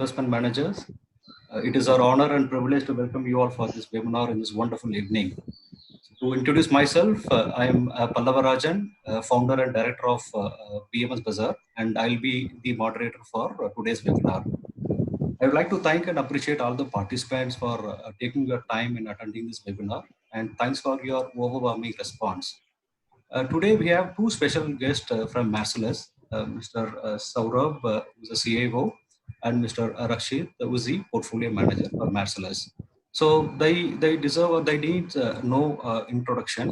Investment Managers. It is our honor and privilege to welcome you all for this webinar in this wonderful evening. To introduce myself, I am Pallava Rajan, founder and director of PMS Bazaar, and I'll be the moderator for today's webinar. I would like to thank and appreciate all the participants for taking your time in attending this webinar, and thanks for your overwhelming response. Today we have two special guests from Marcellus, Mr. Saurabh, who is the CIO, and Mr. Rakshit, who is the portfolio manager for Marcellus. So they deserve or they need no introduction.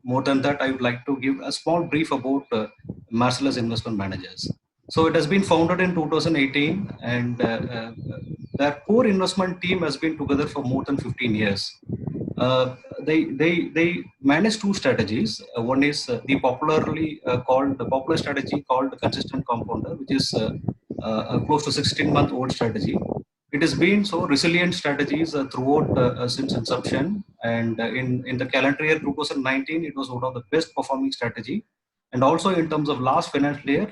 More than that, I would like to give a small brief about Marcellus Investment Managers. So it has been founded in 2018, and their core investment team has been together for more than 15 years. They manage two strategies. One is the popular strategy called consistent compounder, which is close to 16-month-old strategy. It has been so resilient strategies throughout since inception, and in the calendar year 2019, it was one of the best performing strategy. And also in terms of last financial year,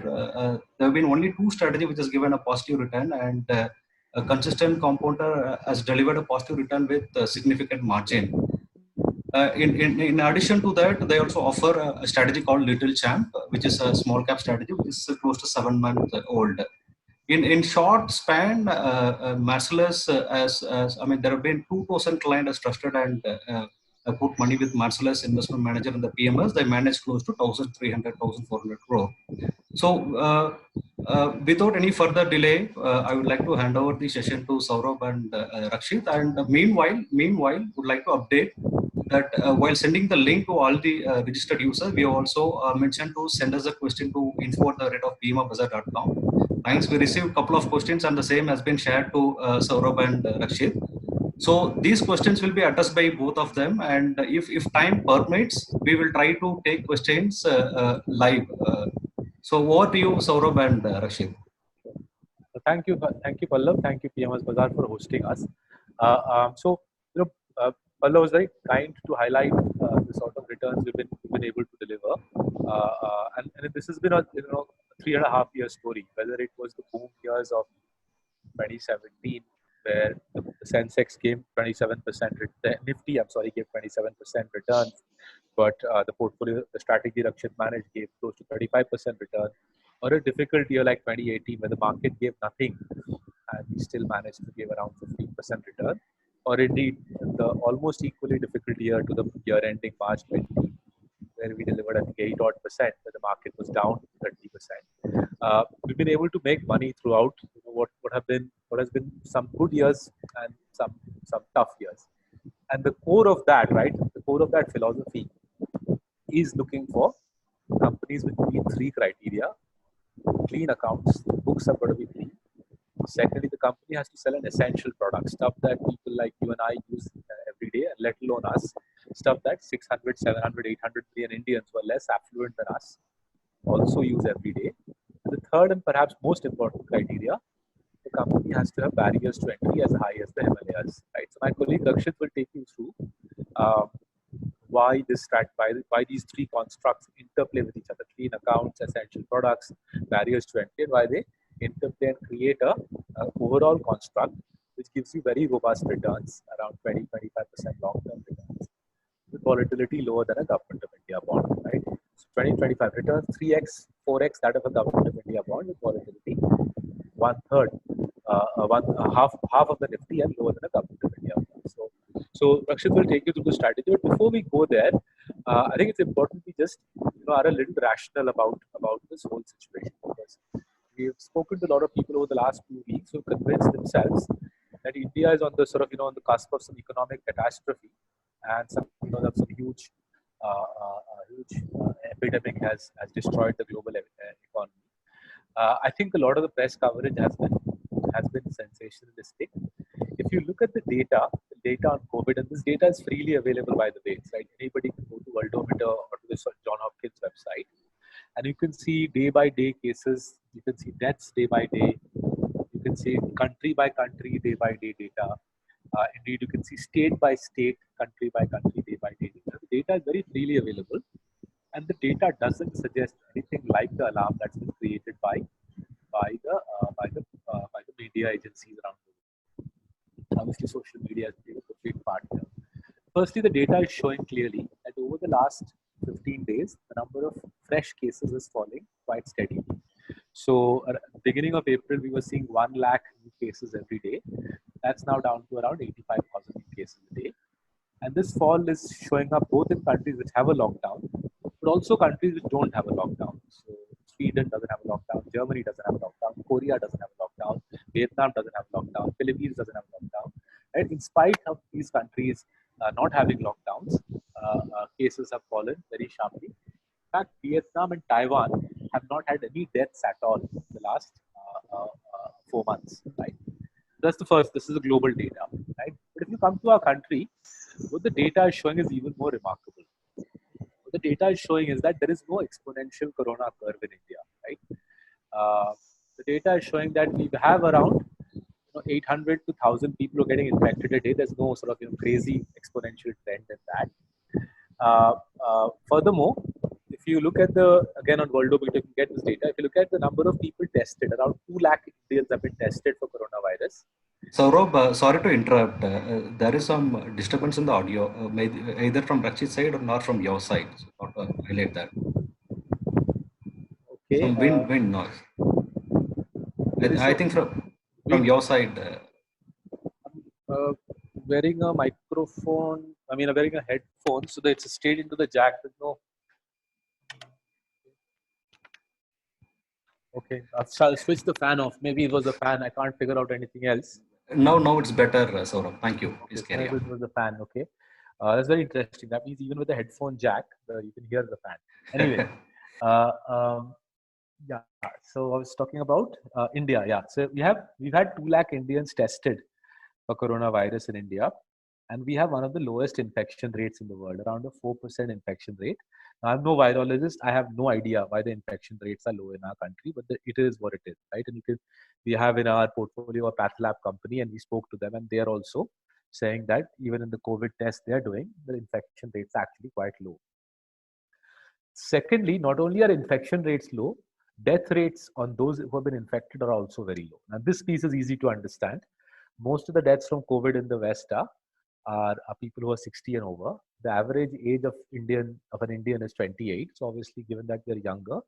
there have been only two strategies which has given a positive return, and a consistent compounder has delivered a positive return with a significant margin. In addition to that, they also offer a strategy called Little Champ, which is a small cap strategy, which is close to 7 months old. In short span, Marcellus, there have been 2,000 clients as trusted and put money with Marcellus Investment Manager and the PMS. They manage close to 1,300, 1,400 crore. So, without any further delay, I would like to hand over the session to Saurabh and Rakshit. And meanwhile, would like to update that while sending the link to all the registered users, we have also mentioned to send us a question to info@pmbazaar.com. Thanks. We received a couple of questions, and the same has been shared to Saurabh and Rakshit. So these questions will be addressed by both of them, and if time permits, we will try to take questions live. So over to you, Saurabh and Rakshit. Thank you, Pallav. Thank you, PMS Bazaar, for hosting us. Pallav was very kind to highlight the sort of returns we've been able to deliver, and this has been a 3.5 year story. Whether it was the boom years of 2017, where the Sensex gave 27%, Nifty, gave 27% returns, but the strategy Rakshit managed gave close to 35% return. Or a difficult year like 2018, where the market gave nothing and we still managed to give around 15% return. Or indeed, the almost equally difficult year to the year ending March 20, where we delivered, I think, 8-odd%, where the market was down 30%. We've been able to make money throughout what has been some good years and some tough years. And the core of that, the core of that philosophy is looking for companies which meet three criteria. Clean accounts, the books have got to be clean. Secondly, the company has to sell an essential product, stuff that people like you and I use every day, let alone us, stuff that 600, 700, 800 million Indians who are less affluent than us also use every day. And the third and perhaps most important criteria, the company has to have barriers to entry as high as the Himalayas. Right? So my colleague Rakshit will take you through why these three constructs interplay with each other: clean accounts, essential products, barriers to entry, and why they interplay and create a overall construct which gives you very robust returns, around 20-25% long-term returns, with volatility lower than a Government of India bond. Right? So 20-25 returns, 3x, 4x that of a Government of India bond, with volatility half of the Nifty and lower than a Government of India bond. So Rakshit will take you through the strategy. But before we go there, I think it's important we just are a little rational about this whole situation, because we've spoken to a lot of people over the last few weeks who convinced themselves that India is on the on the cusp of some economic catastrophe, and some huge epidemic has destroyed the global economy. I think a lot of the press coverage has been sensationalistic. If you look at the data on COVID, and this data is freely available, by the way, right? Anybody can go to Worldometer or to the John Hopkins website, and you can see day by day cases. You can see deaths day by day. You can see country by country, day by day data. Indeed, you can see state by state, country by country, day by day data. The data is very freely available, and the data doesn't suggest anything like the alarm that's been created by the media agencies around the world. Obviously, social media has played a big part here. Firstly, the data is showing clearly that over the last 15 days, the number of fresh cases is falling quite steadily. So, beginning of April, we were seeing 1 lakh new cases every day. That's now down to around 85,000 new cases a day. And this fall is showing up both in countries which have a lockdown, but also countries which don't have a lockdown. So Sweden doesn't have a lockdown, Germany doesn't have a lockdown, Korea doesn't have a lockdown, Vietnam doesn't have a lockdown, Philippines doesn't have a lockdown. And in spite of these countries not having lockdowns, cases have fallen very sharply. In fact, Vietnam and Taiwan have not had any deaths at all in the last 4 months, right? That's the first. This is the global data, right? But if you come to our country, what the data is showing is even more remarkable. What the data is showing is that there is no exponential corona curve in India, right? The data is showing that we have around 800 to 1,000 people who are getting infected a day. There's no sort of crazy exponential trend in that. Furthermore, if you look at again on Worldometer, you can get this data. If you look at the number of people tested, around 2 lakh Indians have been tested for coronavirus. Saurabh, sorry to interrupt. There is some disturbance in the audio, either from Rakshit's side or not from your side. So, thought to highlight that. Okay. Some wind noise. I think from your side. Wearing a microphone. I'm wearing a headphone, so that it's straight into the jack. There's no. Okay, I'll switch the fan off. Maybe it was the fan. I can't figure out anything else. Now it's better, Saurabh. Thank you. Please carry on. It was the fan. Okay, that's very interesting. That means even with the headphone jack, you can hear the fan. Anyway, yeah. So I was talking about India. Yeah. So we've had 2 lakh Indians tested for coronavirus in India, and we have one of the lowest infection rates in the world, around a 4% infection rate. Now, I'm no virologist. I have no idea why the infection rates are low in our country, but it is what it is, right? And we have in our portfolio a PathLab company, and we spoke to them, and they are also saying that even in the COVID test they are doing, the infection rates are actually quite low. Secondly, not only are infection rates low, death rates on those who have been infected are also very low. Now, this piece is easy to understand. Most of the deaths from COVID in the West are people who are 60 and over. The average age of an Indian is 28. So obviously, given that they're younger,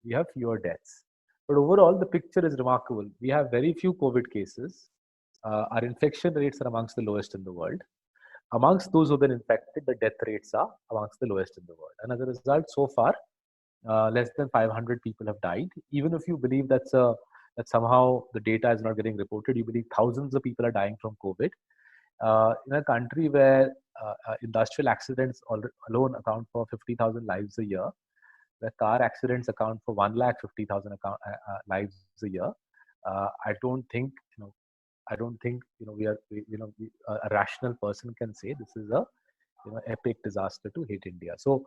we have fewer deaths. But overall, the picture is remarkable. We have very few COVID cases. Our infection rates are amongst the lowest in the world. Amongst those who have been infected, the death rates are amongst the lowest in the world. And as a result, so far, less than 500 people have died. Even if you believe that somehow the data is not getting reported, you believe thousands of people are dying from COVID. In a country where industrial accidents alone account for 50,000 lives a year, where car accidents account for 150,000 lives a year, I don't think a rational person can say this is a epic disaster to hit India. So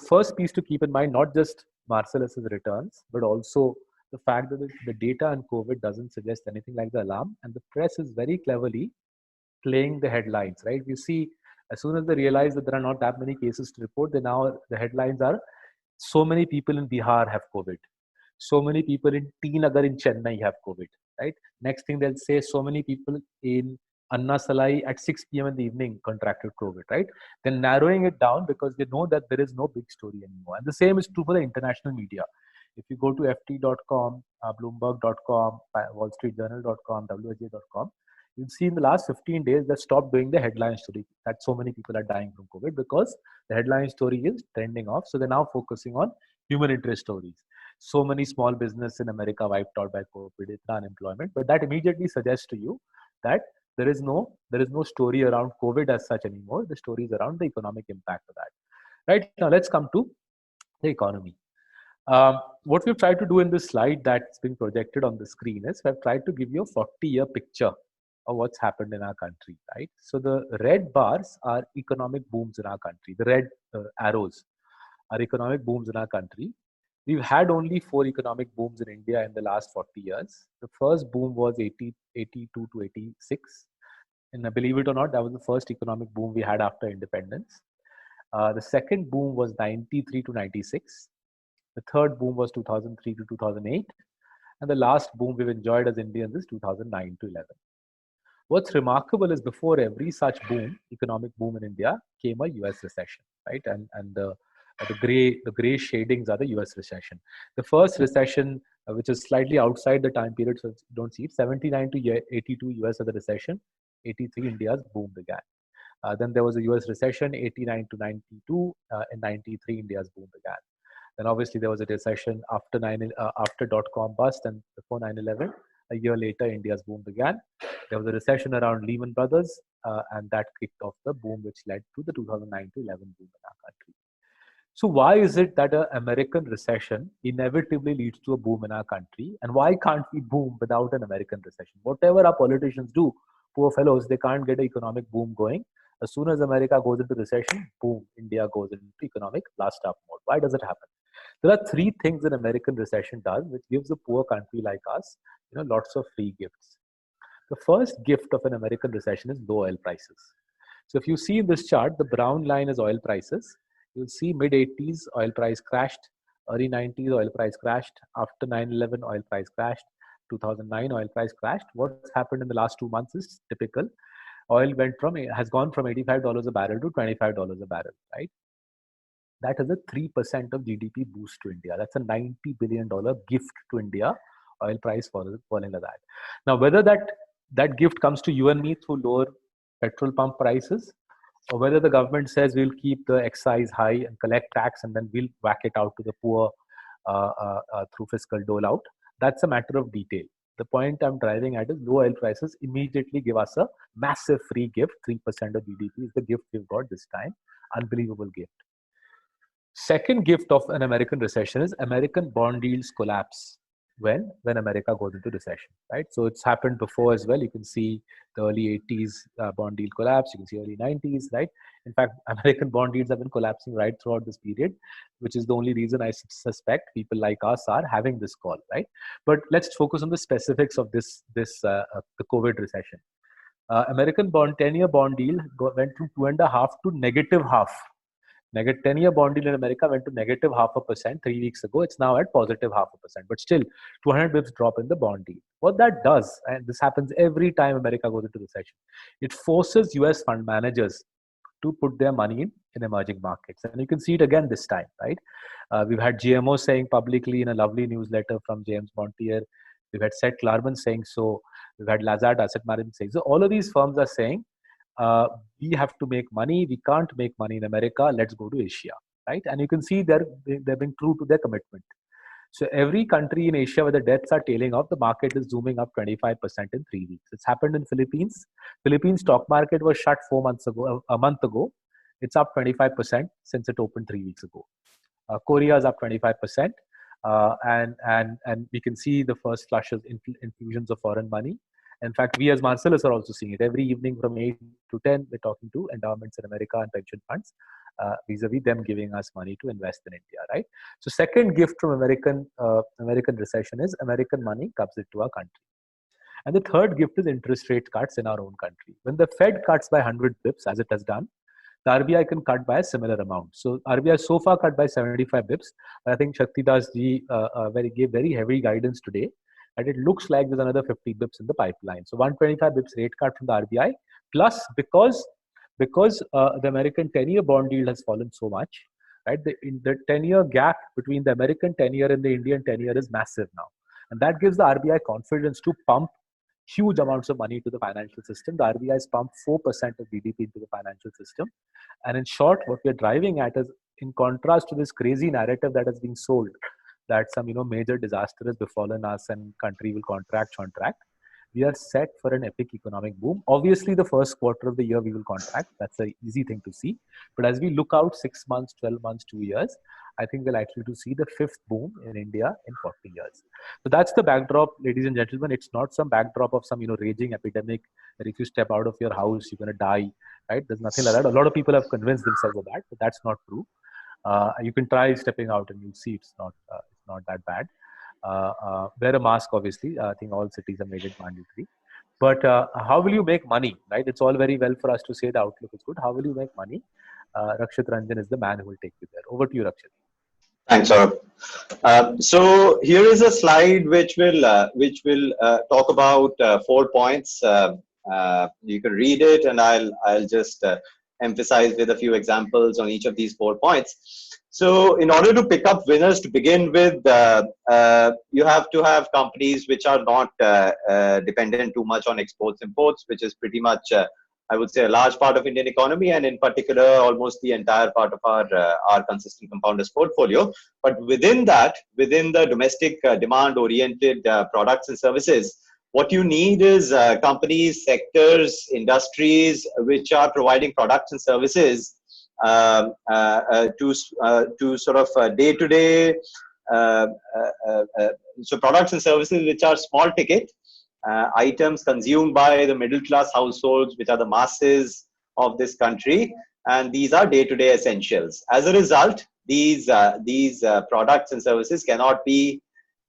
first piece to keep in mind, not just Marcellus's returns, but also the fact that the data on COVID doesn't suggest anything like the alarm, and the press is very cleverly playing the headlines, right? You see, as soon as they realize that there are not that many cases to report, the headlines are, so many people in Bihar have COVID. So many people in T Nagar in Chennai have COVID, right? Next thing they'll say, so many people in Anna Salai at 6 p.m. in the evening contracted COVID, right? They're narrowing it down because they know that there is no big story anymore. And the same is true for the international media. If you go to ft.com, bloomberg.com, wallstreetjournal.com, waj.com, you'll see in the last 15 days they stopped doing the headline story that so many people are dying from COVID, because the headline story is trending off. So they're now focusing on human interest stories. So many small businesses in America wiped out by COVID, unemployment, but that immediately suggests to you that there is no story around COVID as such anymore. The story is around the economic impact of that. Right now, let's come to the economy. What we've tried to do in this slide that's being projected on the screen is we've tried to give you a 40-year picture of what's happened in our country, right? So the red bars are economic booms in our country. The red arrows are economic booms in our country. We've had only 4 economic booms in India in the last 40 years. The first boom was 82 to 86. And believe it or not, that was the first economic boom we had after independence. The second boom was 93 to 96. The third boom was 2003 to 2008. And the last boom we've enjoyed as Indians is 2009 to 11. What's remarkable is before every such boom, economic boom in India, came a US recession, right? And the gray shadings are the US recession. The first recession, which is slightly outside the time period, so you don't see it, 79 to 82 US of the recession, 83 India's boom began. Then there was a US recession, 89 to 92. In 93, India's boom began. Then obviously there was a recession after dot-com bust and before 9/11. A year later, India's boom began. There was a recession around Lehman Brothers, and that kicked off the boom, which led to the 2009 to 11 boom in our country. So why is it that an American recession inevitably leads to a boom in our country? And why can't we boom without an American recession? Whatever our politicians do, poor fellows, they can't get an economic boom going. As soon as America goes into recession, boom, India goes into economic blast off mode. Why does it happen? There are three things an American recession does, which gives a poor country like us, lots of free gifts. The first gift of an American recession is low oil prices. So if you see in this chart, the brown line is oil prices. You'll see mid 80s oil price crashed, early 90s oil price crashed, after 9/11 oil price crashed, 2009 oil price crashed. What's happened in the last 2 months is typical. Oil has gone from $85 a barrel to $25 a barrel, right? That is a 3% of GDP boost to India. That's a $90 billion gift to India, oil price falling like that. Now, whether that gift comes to you and me through lower petrol pump prices, or whether the government says we'll keep the excise high and collect tax and then we'll whack it out to the poor through fiscal dole out, that's a matter of detail. The point I'm driving at is low oil prices immediately give us a massive free gift. 3% of GDP is the gift we've got this time. Unbelievable gift. Second gift of an American recession is American bond yields collapse when America goes into recession, right? So it's happened before as well. You can see the early 80s bond yield collapse. You can see early 90s, right? In fact, American bond yields have been collapsing right throughout this period, which is the only reason I suspect people like us are having this call, right? But let's focus on the specifics of the COVID recession. American 10-year bond yield went from 2.5 to negative half. 10-year bond yield in America went to negative 0.5% 3 weeks ago. It's now at positive 0.5%, but still 200 bips drop in the bond yield. What that does, and this happens every time America goes into recession, it forces US fund managers to put their money in emerging markets. And you can see it again this time, right? We've had GMO saying publicly in a lovely newsletter from James Bontier. We've had Seth Klarman saying so. We've had Lazard Asset Management saying so. All of these firms are saying, we have to make money. We can't make money in America. Let's go to Asia, right? And you can see they're being true to their commitment. So every country in Asia where the debts are tailing off, the market is zooming up 25% in 3 weeks. It's happened in Philippines. Philippines stock market was shut a month ago. It's up 25% since it opened 3 weeks ago. Korea is up 25%. And we can see the first flushes, infusions of foreign money. In fact, we as Marcellus are also seeing it. Every evening from 8 to 10, we're talking to endowments in America and pension funds, vis-a-vis them giving us money to invest in India, right? So second gift from American recession is American money comes into our country. And the third gift is interest rate cuts in our own country. When the Fed cuts by 100 bips, as it has done, the RBI can cut by a similar amount. So RBI so far cut by 75 bips. But I think Shaktidas ji gave very heavy guidance today. And it looks like there's another 50 bips in the pipeline. So 125 bips rate cut from the RBI. Plus, because the American 10-year bond yield has fallen so much, right? The 10-year gap between the American 10-year and the Indian 10-year is massive now. And that gives the RBI confidence to pump huge amounts of money to the financial system. The RBI has pumped 4% of GDP into the financial system. And in short, what we're driving at is, in contrast to this crazy narrative that has been sold, that some major disaster has befallen us and country will contract, we are set for an epic economic boom. Obviously, the first quarter of the year we will contract. That's an easy thing to see. But as we look out 6 months, 12 months, 2 years, I think we're likely to see the fifth boom in India in 40 years. So that's the backdrop, ladies and gentlemen. It's not some backdrop of some raging epidemic that if you step out of your house, you're going to die, right? There's nothing like that. A lot of people have convinced themselves of that, but that's not true. You can try stepping out and you'll see it's not that bad. Wear a mask, obviously. I think all cities have made it mandatory. But how will you make money, right? It's all very well for us to say the outlook is good. How will you make money? Rakshit Ranjan is the man who will take you there. Over to you, Rakshit. Thanks, Saurabh. So here is a slide which will talk about 4 points. You can read it, and I'll just emphasize with a few examples on each of these 4 points. So in order to pick up winners to begin with, you have to have companies which are not dependent too much on exports imports, which is pretty much I would say a large part of Indian economy, and in particular almost the entire part of our consistent compounders portfolio. But within that, within the domestic demand oriented products and services, what you need is companies, sectors, industries which are providing products and services to sort of day to day, so products and services which are small ticket items consumed by the middle class households, which are the masses of this country, and these are day to day essentials. As a result, these products and services cannot be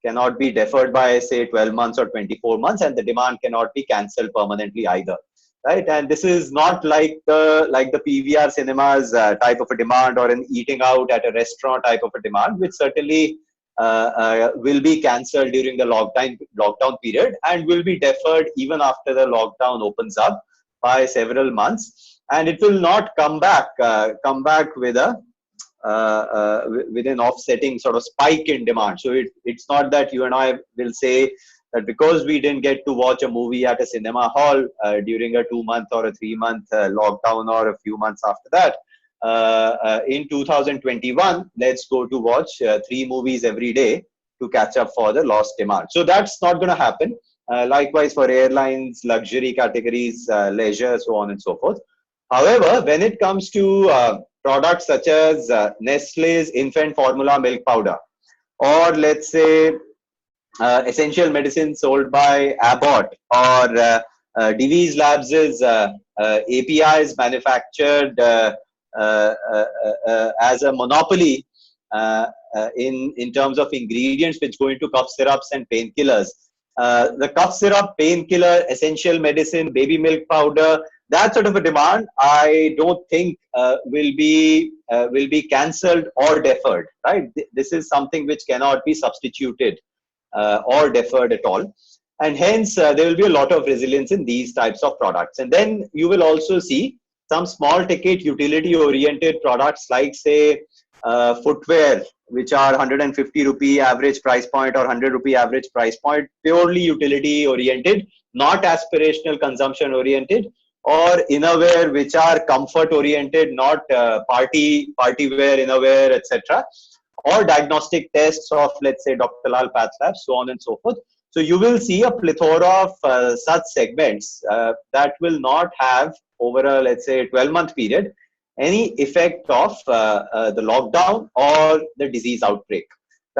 deferred by, say, 12 months or 24 months, and the demand cannot be cancelled permanently either, right? And this is not like the PVR cinemas type of a demand, or an eating out at a restaurant type of a demand, which certainly will be cancelled during the lockdown period, and will be deferred even after the lockdown opens up by several months, and it will not come back with an offsetting sort of spike in demand. So it's not that you and I will say that because we didn't get to watch a movie at a cinema hall during a 2-month or a 3-month lockdown, or a few months after that, in 2021, let's go to watch 3 movies every day to catch up for the lost demand. So that's not going to happen. Likewise for airlines, luxury categories, leisure, so on and so forth. However, when it comes to products such as Nestle's infant formula milk powder, or let's say essential medicine sold by Abbott, or Divi's Labs' APIs manufactured as a monopoly in terms of ingredients which go into cough syrups and painkillers. The cough syrup, painkiller, essential medicine, baby milk powder, that sort of a demand, I don't think will be cancelled or deferred, right? This is something which cannot be substituted or deferred at all. And hence, there will be a lot of resilience in these types of products. And then you will also see some small ticket utility oriented products, like say footwear, which are 150 rupee average price point or 100 rupee average price point, purely utility oriented, not aspirational consumption oriented, or innerwear, which are comfort oriented, not party wear innerwear, etc., or diagnostic tests of, let's say, Dr. Lal Path Labs, so on and so forth. So you will see a plethora of such segments that will not have, over a, let's say, 12-month period, any effect of the lockdown or the disease outbreak,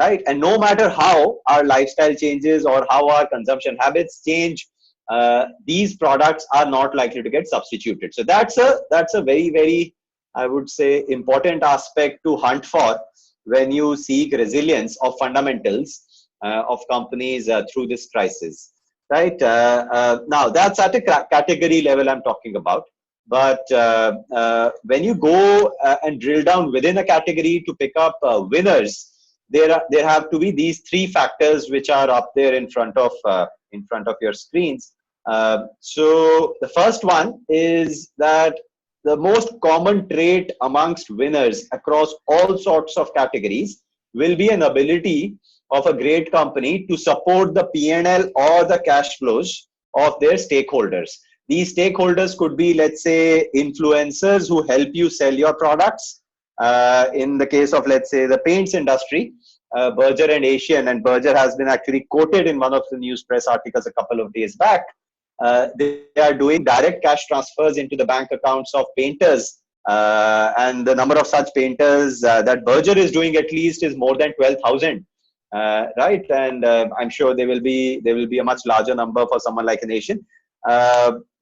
right? And no matter how our lifestyle changes or how our consumption habits change, these products are not likely to get substituted. So that's a very, very, I would say, important aspect to hunt for when you seek resilience of fundamentals of companies through this crisis, right? Now that's at a category level I'm talking about. But when you go and drill down within a category to pick up winners, there have to be these 3 factors which are up there in front of your screens. So the first one is that the most common trait amongst winners across all sorts of categories will be an ability of a great company to support the P&L or the cash flows of their stakeholders. These stakeholders could be, let's say, influencers who help you sell your products. In the case of, let's say, the paints industry, Berger and Asian, and Berger has been actually quoted in one of the news press articles a couple of days back. They are doing direct cash transfers into the bank accounts of painters, and the number of such painters that Berger is doing at least is more than 12,000, right? And I'm sure there will be a much larger number for someone like an Asian.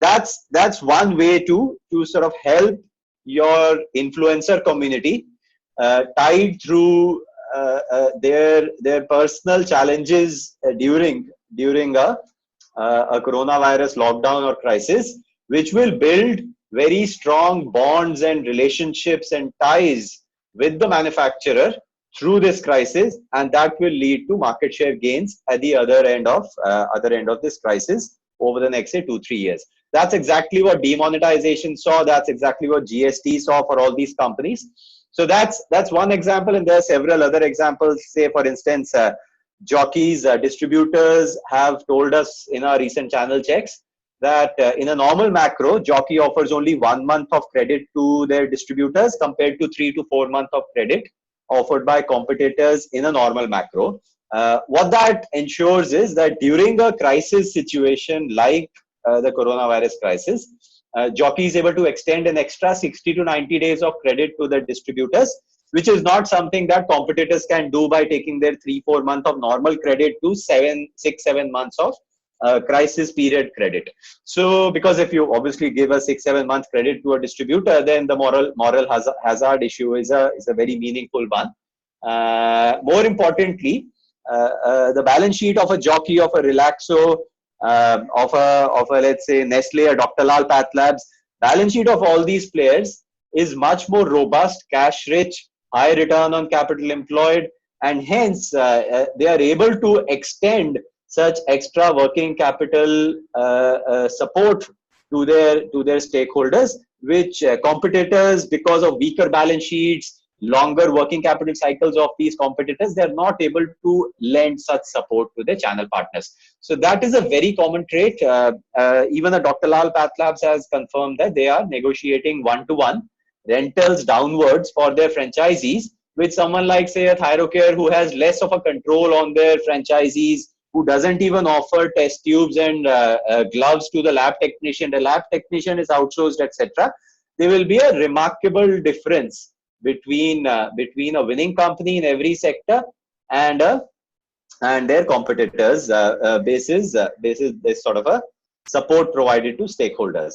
That's one way to sort of help your influencer community tide through their personal challenges during a coronavirus lockdown or crisis, which will build very strong bonds and relationships and ties with the manufacturer through this crisis, and that will lead to market share gains at the other end of this crisis over the next, say, 2-3 years. That's exactly what demonetization saw. That's exactly what GST saw for all these companies. So that's one example, and there are several other examples. Say, for instance, jockeys, distributors have told us in our recent channel checks that in a normal macro, jockey offers only 1 month of credit to their distributors compared to 3 to 4 months of credit offered by competitors in a normal macro. What that ensures is that during a crisis situation like the coronavirus crisis, jockey is able to extend an extra 60 to 90 days of credit to the distributors, which is not something that competitors can do by taking their 3-4 months of normal credit to 6-7 months of crisis period credit. So, because if you obviously give a 6-7 month credit to a distributor, then the moral hazard issue is a very meaningful one. More importantly, the balance sheet of a jockey, of a Relaxo, of a let's say Nestle or Dr. Lal PathLabs, balance sheet of all these players is much more robust, cash rich, high return on capital employed, and hence they are able to extend such extra working capital support to their stakeholders, which competitors, because of weaker balance sheets, longer working capital cycles of these competitors, they are not able to lend such support to their channel partners. So that is a very common trait. Even the Dr. Lal PathLabs has confirmed that they are negotiating one-to-one rentals downwards for their franchisees with someone like, say, a Thyrocare, who has less of a control on their franchisees, who doesn't even offer test tubes and gloves to the lab technician. The lab technician is outsourced, etc. There will be a remarkable difference between a winning company in every sector and their competitors basis this sort of a support provided to stakeholders.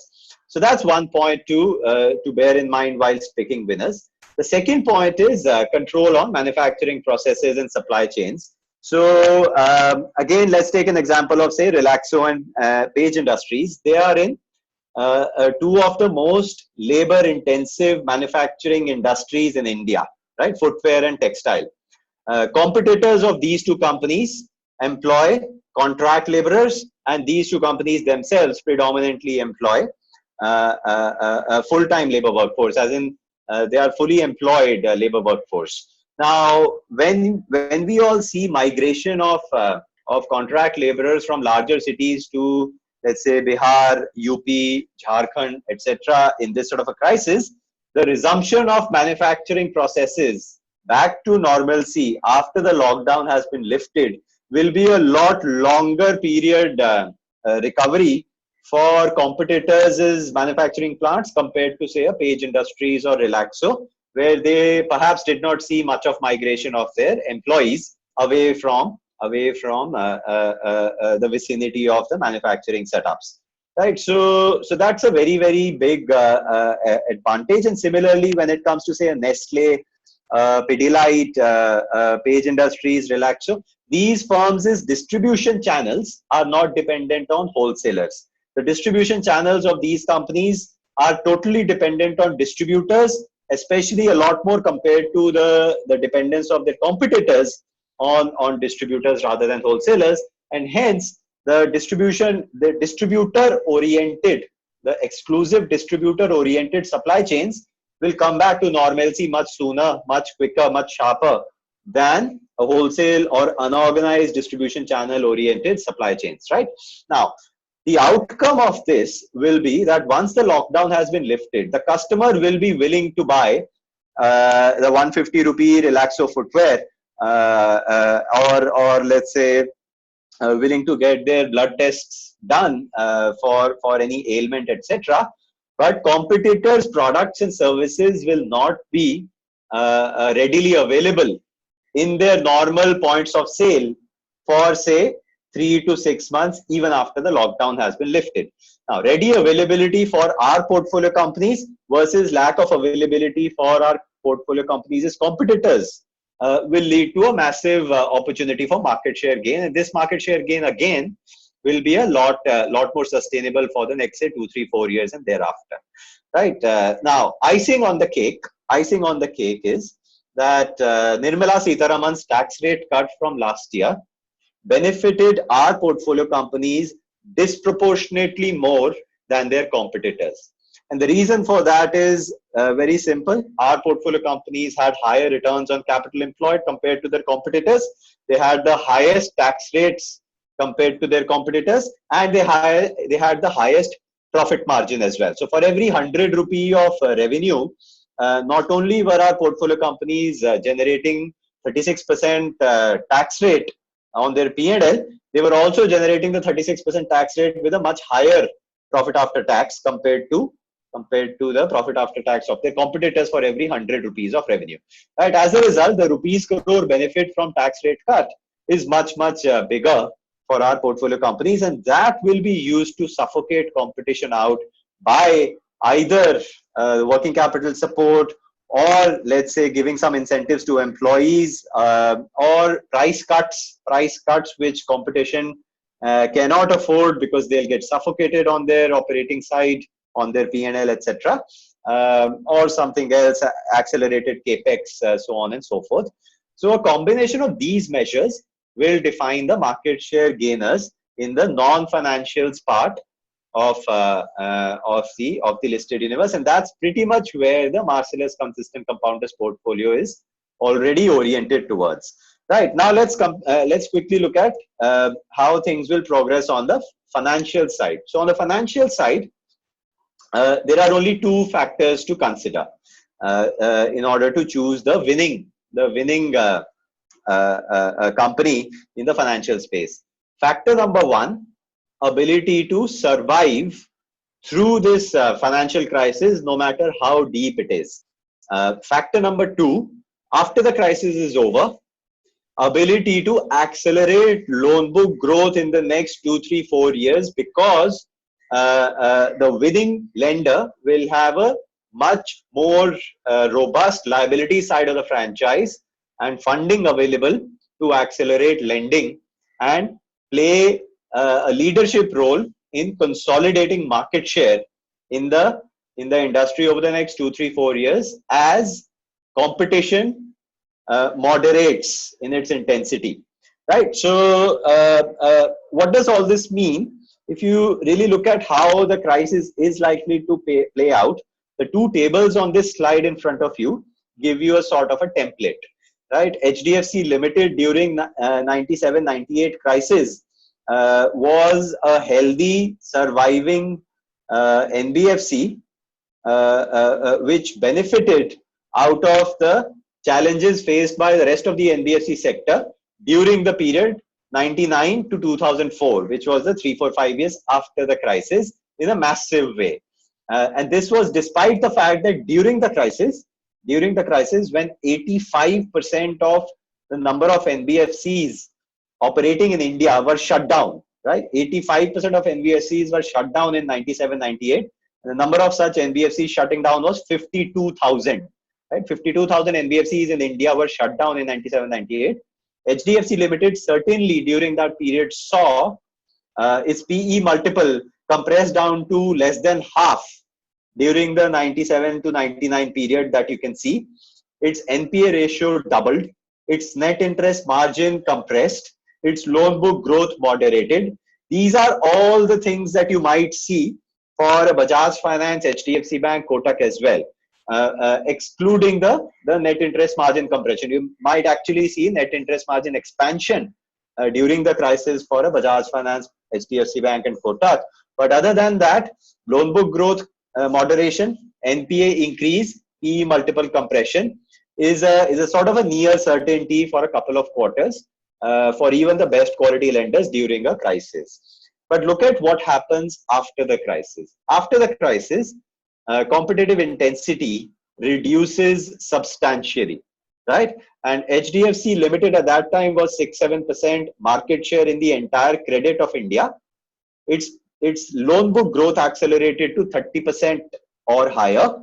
So that's one point to bear in mind while picking winners. The second point is control on manufacturing processes and supply chains. So again, let's take an example of, say, Relaxo and Page Industries. They are in two of the most labor-intensive manufacturing industries in India, right? Footwear and textile. Competitors of these two companies employ contract laborers, and these two companies themselves predominantly employ a full-time labor workforce, as in they are fully employed labor workforce. Now, when we all see migration of contract laborers from larger cities to, let's say, Bihar, UP, Jharkhand, etc., in this sort of a crisis, the resumption of manufacturing processes back to normalcy after the lockdown has been lifted will be a lot longer period recovery for competitors' manufacturing plants compared to, say, a Page Industries or Relaxo, where they perhaps did not see much of migration of their employees away from the vicinity of the manufacturing setups, right? So that's a very, very big advantage. And similarly, when it comes to, say, a Nestle, Pidilite, Page Industries, Relaxo, these firms' distribution channels are not dependent on wholesalers. The distribution channels of these companies are totally dependent on distributors, especially a lot more compared to the dependence of their competitors on distributors rather than wholesalers. And hence the exclusive distributor oriented supply chains will come back to normalcy much sooner, much quicker, much sharper than a wholesale or unorganized distribution channel oriented supply chains, right? Now, the outcome of this will be that once the lockdown has been lifted, the customer will be willing to buy the 150 rupee Relaxo footwear or let's say willing to get their blood tests done for any ailment, etc. But competitors' products and services will not be readily available in their normal points of sale for, say, 3 to 6 months, even after the lockdown has been lifted. Now, ready availability for our portfolio companies versus lack of availability for our portfolio companies' competitors will lead to a massive opportunity for market share gain. And this market share gain, again, will be a lot more sustainable for the next, say, 2, 3, 4 years and thereafter. Right? Now, icing on the cake is that Nirmala Sitharaman's tax rate cut from last year benefited our portfolio companies disproportionately more than their competitors. And the reason for that is very simple. Our portfolio companies had higher returns on capital employed compared to their competitors. They had the highest tax rates compared to their competitors, and they had the highest profit margin as well. So for every 100 rupee of revenue, not only were our portfolio companies generating 36% tax rate on their P&L, they were also generating the 36% tax rate with a much higher profit after tax compared to the profit after tax of their competitors for every 100 rupees of revenue. Right? As a result, the rupees crore benefit from tax rate cut is much bigger for our portfolio companies, and that will be used to suffocate competition out by either working capital support, or let's say giving some incentives to employees, or price cuts which competition cannot afford because they'll get suffocated on their operating side, on their P&L, etc., or something else, accelerated capex, so on and so forth. So a combination of these measures will define the market share gainers in the non-financials part of the listed universe, and that's pretty much where the Marcellus Consistent Compounders portfolio is already oriented towards. Right, now let's quickly look at how things will progress on the financial side. So on the financial side, there are only two factors to consider in order to choose the winning company in the financial space. Factor number one: ability to survive through this financial crisis, no matter how deep it is. Factor number two: after the crisis is over, ability to accelerate loan book growth in the next 2, 3, 4 years, because the winning lender will have a much more robust liability side of the franchise and funding available to accelerate lending and play a leadership role in consolidating market share in the industry over the next 2, 3, 4 years as competition moderates in its intensity. Right. So what does all this mean? If you really look at how the crisis is likely to play out, the two tables on this slide in front of you give you a sort of a template. Right. HDFC Limited during 97-98 crisis was a healthy, surviving NBFC which benefited out of the challenges faced by the rest of the NBFC sector during the period 99 to 2004, which was the 3, 4, 5 years after the crisis, in a massive way. And this was despite the fact that during the crisis, when 85% of the number of NBFCs operating in India were shut down, right? 85% of NBFCs were shut down in 97-98. The number of such NBFCs shutting down was 52,000. Right? 52,000 NBFCs in India were shut down in 97-98. HDFC Limited certainly during that period saw its PE multiple compressed down to less than half during the 97 to 99 period that you can see. Its NPA ratio doubled, its net interest margin compressed, its loan book growth moderated. These are all the things that you might see for a Bajaj Finance, HDFC Bank, Kotak as well. Excluding the net interest margin compression, you might actually see net interest margin expansion during the crisis for a Bajaj Finance, HDFC Bank and Kotak. But other than that, loan book growth moderation, NPA increase, PE multiple compression is a sort of a near certainty for a couple of quarters for even the best quality lenders during a crisis. But look at what happens after the crisis. After the crisis, competitive intensity reduces substantially, right? And HDFC Limited at that time was 6-7% market share in the entire credit of India. Its loan book growth accelerated to 30% or higher.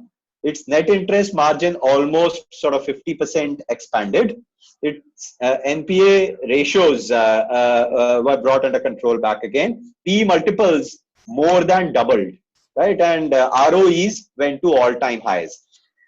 Its net interest margin almost sort of 50% expanded. Its NPA ratios were brought under control back again. P multiples more than doubled. Right, and ROEs went to all-time highs.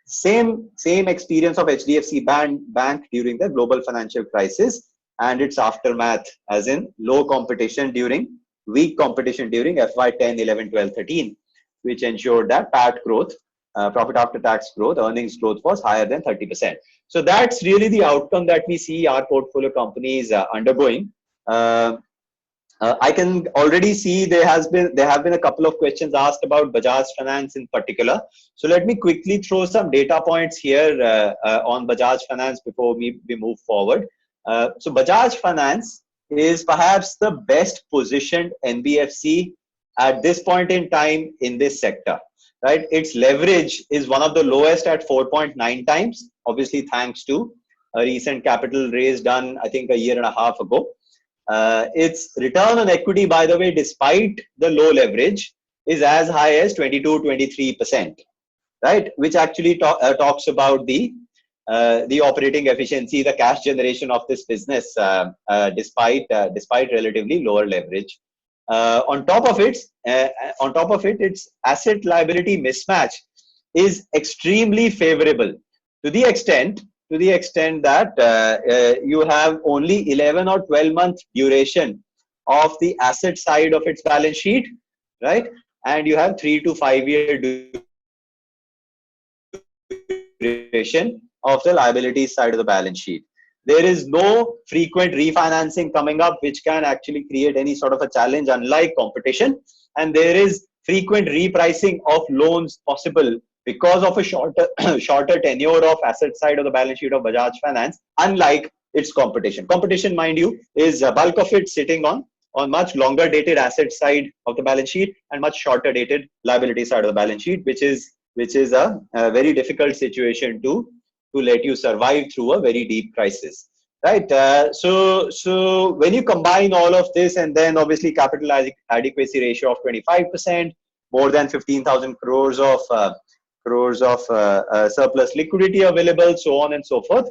Same experience of HDFC Bank during the global financial crisis and its aftermath, as in low competition during weak competition during FY 10, 11, 12, 13, which ensured that PAT growth, profit after tax growth, earnings growth was higher than 30%. So that's really the outcome that we see our portfolio companies undergoing. I can already see there have been a couple of questions asked about Bajaj Finance in particular. So let me quickly throw some data points here on Bajaj Finance before we move forward. So Bajaj Finance is perhaps the best positioned NBFC at this point in time in this sector, right? Its leverage is one of the lowest at 4.9 times, obviously thanks to a recent capital raise done, I think, a year and a half ago. Its return on equity, by the way, despite the low leverage, is as high as 22-23%, right? Which actually talks about the operating efficiency, the cash generation of this business, despite relatively lower leverage. On top of it, its asset liability mismatch is extremely favorable to the extent that you have only 11 or 12 month duration of the asset side of its balance sheet, right? And you have 3 to 5 year duration of the liability side of the balance sheet. There is no frequent refinancing coming up, which can actually create any sort of a challenge, unlike competition. And there is frequent repricing of loans possible because of a shorter tenure of asset side of the balance sheet of Bajaj Finance, unlike its competition. Competition, mind you, is a bulk of it sitting on much longer dated asset side of the balance sheet and much shorter dated liability side of the balance sheet, which is a very difficult situation to let you survive through a very deep crisis, right? So when you combine all of this, and then obviously capital adequacy ratio of 25%, more than 15,000 crores of surplus liquidity available, so on and so forth,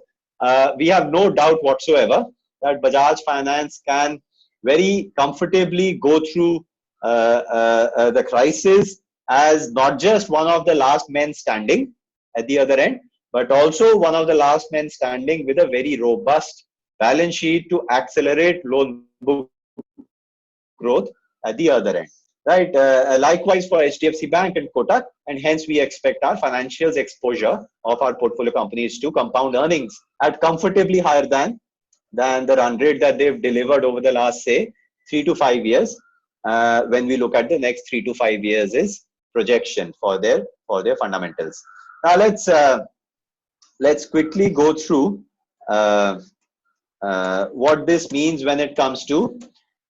we have no doubt whatsoever that Bajaj Finance can very comfortably go through the crisis as not just one of the last men standing at the other end, but also one of the last men standing with a very robust balance sheet to accelerate loan book growth at the other end, right? Likewise for HDFC Bank and Kotak, and hence we expect our financials exposure of our portfolio companies to compound earnings at comfortably higher than the run rate that they've delivered over the last, say, 3 to 5 years. When we look at the next 3 to 5 years is projection for their fundamentals. Now let's quickly go through what this means when it comes to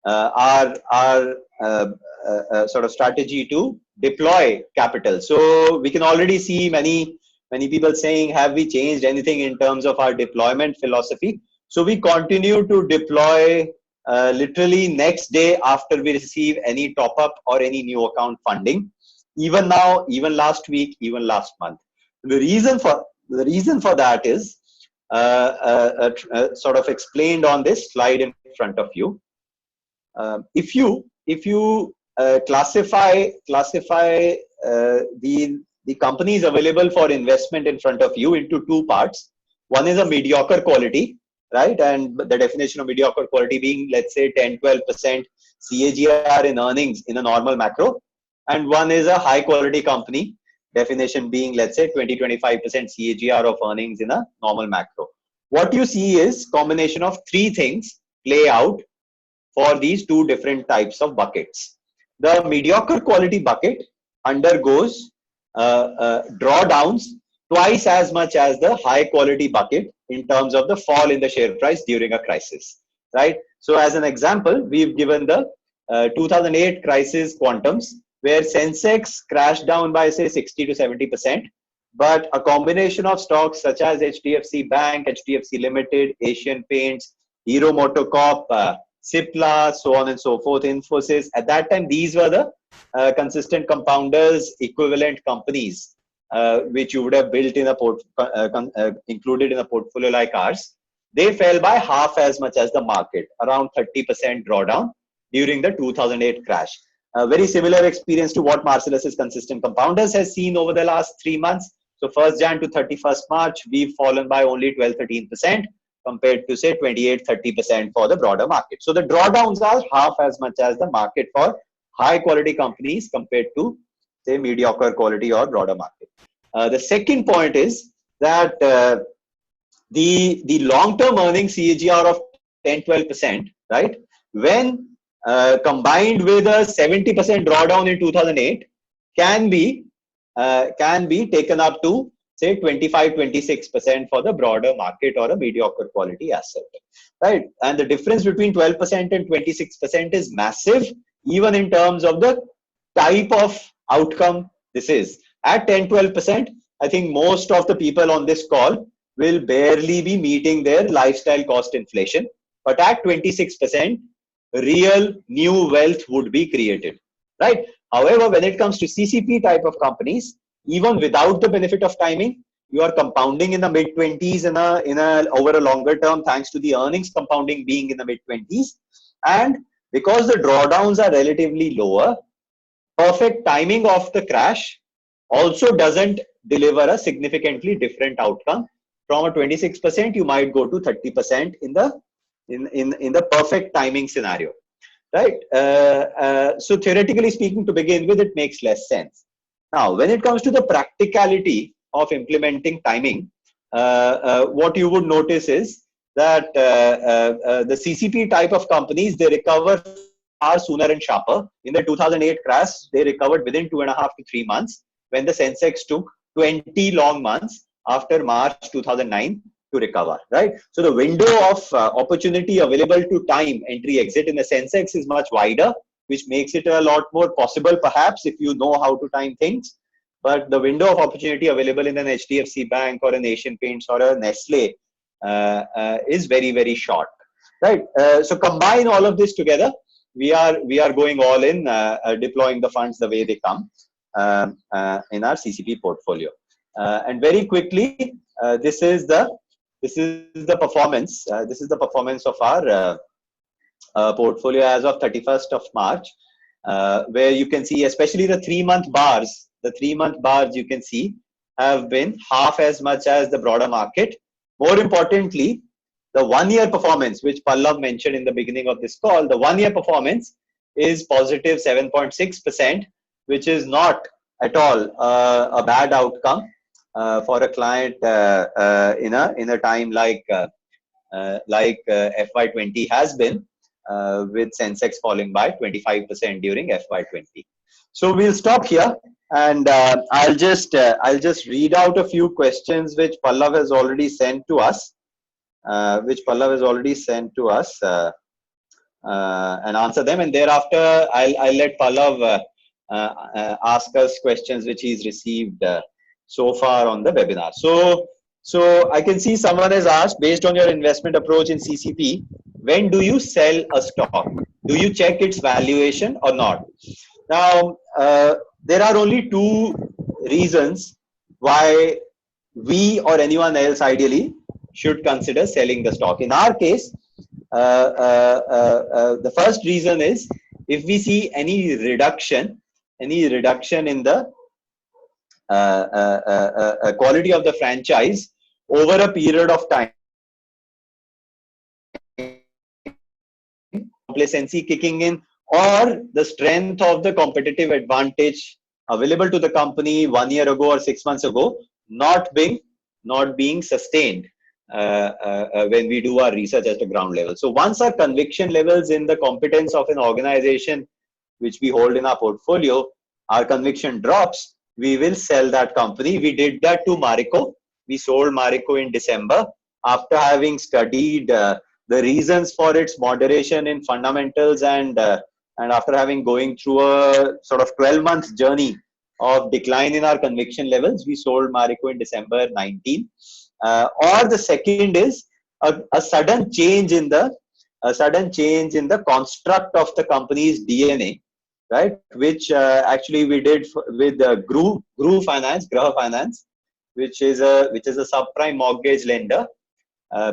our sort of strategy to deploy capital. So we can already see many people saying, have we changed anything in terms of our deployment philosophy? So we continue to deploy literally next day after we receive any top up or any new account funding. Even now, even last week, even last month. The reason for that is sort of explained on this slide in front of you. If you classify the companies available for investment in front of you into two parts. One is a mediocre quality, right? And the definition of mediocre quality being, let's say, 10-12% CAGR in earnings in a normal macro. And one is a high quality company, definition being, let's say, 20-25% CAGR of earnings in a normal macro. What you see is combination of three things play out for these two different types of buckets. The mediocre quality bucket undergoes drawdowns twice as much as the high quality bucket in terms of the fall in the share price during a crisis, right? So as an example, we've given the 2008 crisis quantums, where Sensex crashed down by, say, 60 to 70%, but a combination of stocks such as HDFC Bank, HDFC Limited, Asian Paints, Hero MotoCorp, Cipla, so on and so forth, Infosys. At that time, these were the consistent compounders equivalent companies which you would have built in a included in a portfolio like ours. They fell by half as much as the market, around 30% drawdown during the 2008 crash. A very similar experience to what Marcellus' consistent compounders has seen over the last 3 months. So 1st Jan to 31st March, we've fallen by only 12-13% compared to say 28-30% for the broader market. So the drawdowns are half as much as the market for high quality companies compared to say mediocre quality or broader market. The second point is that the long-term earnings CAGR of 10-12%, right? When combined with a 70% drawdown in 2008, can be taken up to say 25-26% for the broader market or a mediocre quality asset, right? And the difference between 12% and 26% is massive, even in terms of the type of outcome this is. At 10-12%, I think most of the people on this call will barely be meeting their lifestyle cost inflation. But at 26%, real new wealth would be created, right? However, when it comes to CCP type of companies, even without the benefit of timing, you are compounding in the mid-20s over a longer term, thanks to the earnings compounding being in the mid-20s. And because the drawdowns are relatively lower, perfect timing of the crash also doesn't deliver a significantly different outcome. From a 26%, you might go to 30% in the perfect timing scenario, right? So theoretically speaking, to begin with, it makes less sense. Now, when it comes to the practicality of implementing timing, what you would notice is that the CCP type of companies, they recover far sooner and sharper. In the 2008 crash, they recovered within 2.5 to 3 months, when the Sensex took 20 long months after March 2009 to recover, right? So the window of opportunity available to time entry exit in the Sensex is much wider, which makes it a lot more possible perhaps if you know how to time things. But the window of opportunity available in an HDFC Bank or an Asian Paints or a Nestle is very, very short, right? So combine all of this together, we are going all in, deploying the funds the way they come in our CCP portfolio. And very quickly, this is the performance. This is the performance of our portfolio as of 31st of March, where you can see, especially the 3-month bars. The 3-month bars you can see have been half as much as the broader market. More importantly, the 1-year performance, which Pallav mentioned in the beginning of this call, the 1-year performance is positive 7.6%, which is not at all a bad outcome for a client in a time like FY20 has been, with Sensex falling by 25% during FY20. So we'll stop here, and I'll just read out a few questions which Pallav has already sent to us, and answer them, and thereafter I'll let Pallav ask us questions which he's received so far on the webinar. So I can see someone has asked, based on your investment approach in CCP, when do you sell a stock? Do you check its valuation or not? Now, there are only 2 reasons why we or anyone else ideally should consider selling the stock. In our case, the first reason is if we see any reduction in the quality of the franchise over a period of time, complacency kicking in, or the strength of the competitive advantage available to the company 1 year ago or 6 months ago not being sustained when we do our research at the ground level. So once our conviction levels in the competence of an organization which we hold in our portfolio, our conviction drops, we will sell that company. We did that to Marico. We sold Marico in December after having studied the reasons for its moderation in fundamentals, and after having going through a sort of 12-month journey of decline in our conviction levels. We sold Marico in December 19. Or the second is a sudden change in the construct of the company's DNA, right? Which actually we did with Graha Finance, which is a subprime mortgage lender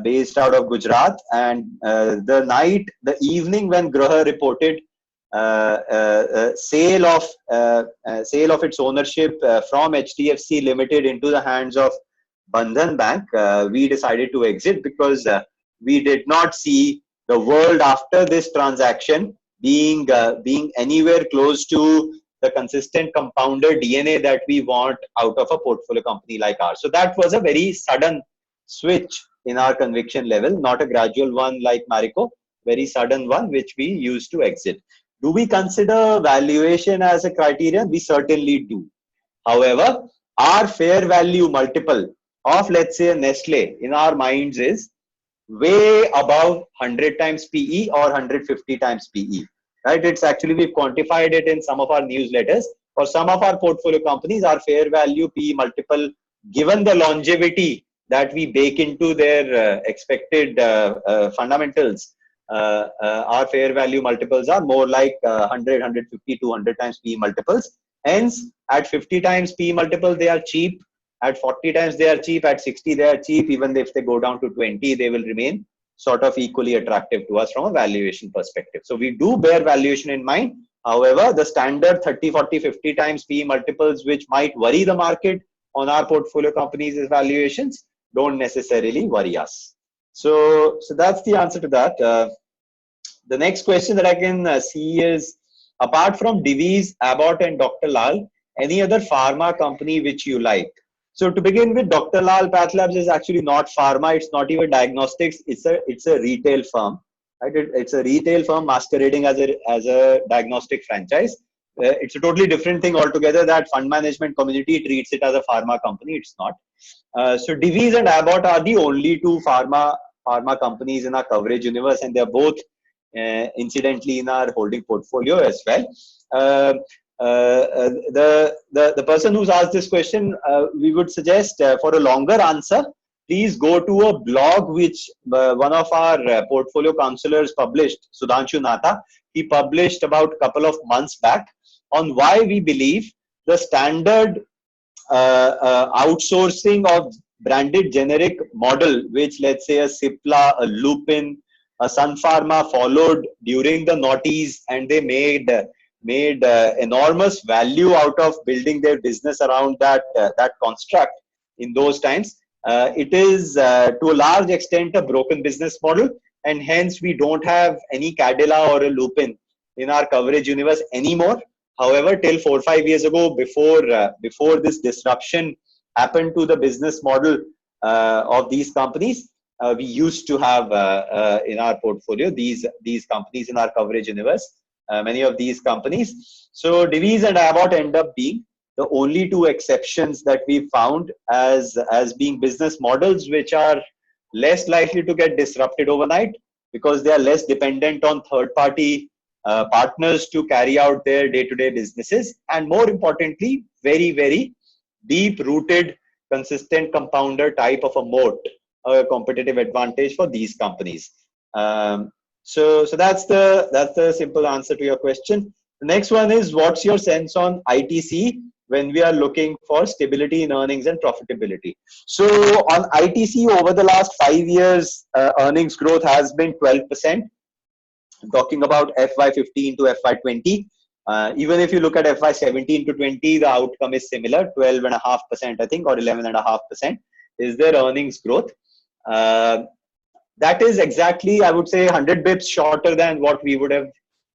based out of Gujarat. And the evening when Graha reported sale of its ownership from HDFC Limited into the hands of Bandhan Bank, we decided to exit because we did not see the world after this transaction being anywhere close to the consistent compounder DNA that we want out of a portfolio company like ours. So that was a very sudden switch in our conviction level, not a gradual one like Marico, very sudden one which we used to exit. Do we consider valuation as a criterion? We certainly do. However, our fair value multiple of, let's say, a Nestle in our minds is way above 100 times PE or 150 times PE. Right? It's actually, we've quantified it in some of our newsletters. For some of our portfolio companies, our fair value PE multiple, given the longevity that we bake into their expected fundamentals, our fair value multiples are more like 100, 150, 200 times PE multiples. Hence, at 50 times PE multiple, they are cheap. At 40 times, they are cheap. At 60, they are cheap. Even if they go down to 20, they will remain sort of equally attractive to us from a valuation perspective. So we do bear valuation in mind. However, the standard 30, 40, 50 times PE multiples, which might worry the market on our portfolio companies' valuations, don't necessarily worry us. So that's the answer to that. The next question that I can see is, apart from Divi's, Abbott and Dr. Lal, any other pharma company which you like? So to begin with, Dr. Lal PathLabs is actually not pharma. It's not even diagnostics. It's a retail firm. Right? It's a retail firm masquerading as a diagnostic franchise. It's a totally different thing altogether. That fund management community treats it as a pharma company. It's not. So Divi's and Abbott are the only two pharma companies in our coverage universe, and they're both incidentally in our holding portfolio as well. The person who's asked this question, we would suggest for a longer answer, please go to a blog which one of our portfolio counselors published, Sudhanshu Nata. He published about a couple of months back on why we believe the standard outsourcing of branded generic model, which let's say a Cipla, a Lupin, a Sun Pharma followed during the noughties, and they made enormous value out of building their business around that construct in those times. It is to a large extent a broken business model, and hence we don't have any Cadila or a Lupin in our coverage universe anymore. However, till 4 or 5 years ago, before this disruption happened to the business model of these companies, we used to have in our portfolio these companies in our coverage universe. Many of these companies. So Divi's and Abbott end up being the only two exceptions that we found as being business models which are less likely to get disrupted overnight, because they are less dependent on third-party partners to carry out their day-to-day businesses, and more importantly, very, very deep-rooted, consistent compounder type of a moat, a competitive advantage for these companies. So that's the simple answer to your question. The next one is, what's your sense on ITC when we are looking for stability in earnings and profitability? So on ITC, over the last 5 years, earnings growth has been 12%. I'm talking about FY15 to FY20. Even if you look at FY17 to 20, the outcome is similar, 12.5%, I think, or 11.5% is their earnings growth. That is exactly, I would say, 100 bips shorter than what we would have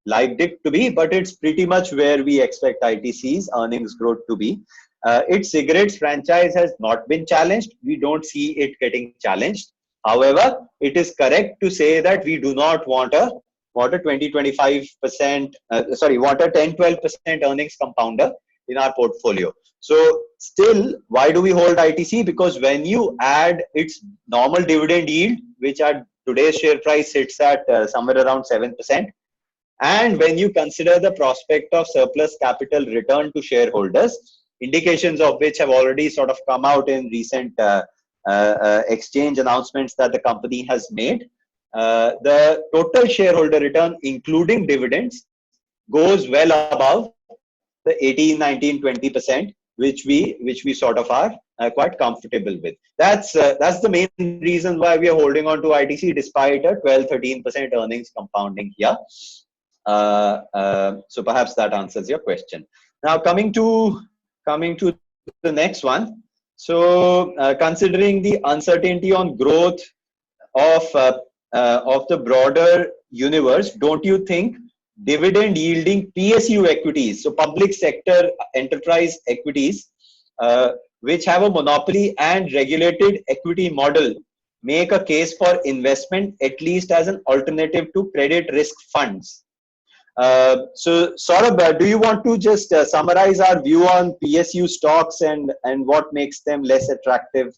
liked it to be, but it's pretty much where we expect ITC's earnings growth to be. Its cigarettes franchise has not been challenged. We don't see it getting challenged. However, it is correct to say that we do not want a 20-25%, want a 10-12% earnings compounder in our portfolio. So still, why do we hold ITC? Because when you add its normal dividend yield, which at today's share price sits at somewhere around 7%, and when you consider the prospect of surplus capital return to shareholders, indications of which have already sort of come out in recent exchange announcements that the company has made, the total shareholder return, including dividends, goes well above the 18, 19, 20%, which we sort of are quite comfortable with. That's the main reason why we are holding on to ITC despite a 12-13% earnings compounding here. So perhaps that answers your question. Now coming to the next one. So considering the uncertainty on growth of the broader universe, don't you think dividend yielding PSU equities, so public sector enterprise equities, which have a monopoly and regulated equity model, make a case for investment, at least as an alternative to credit risk funds? So Saurabh, do you want to just summarize our view on PSU stocks and what makes them less attractive?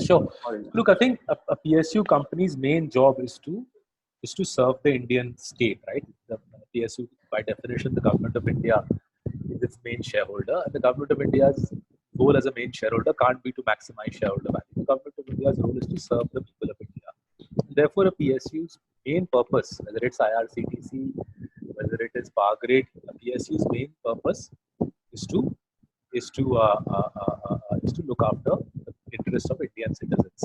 Sure. Look, I think a PSU company's main job is to serve the Indian state, right? The PSU, by definition, the government of India is its main shareholder, and the government of India's role as a main shareholder can't be to maximize shareholder value. The government of India's role is to serve the people of India. Therefore, a PSU's main purpose, whether it's IRCTC, whether it is Power Grid, a PSU's main purpose is to look after the interests of Indian citizens.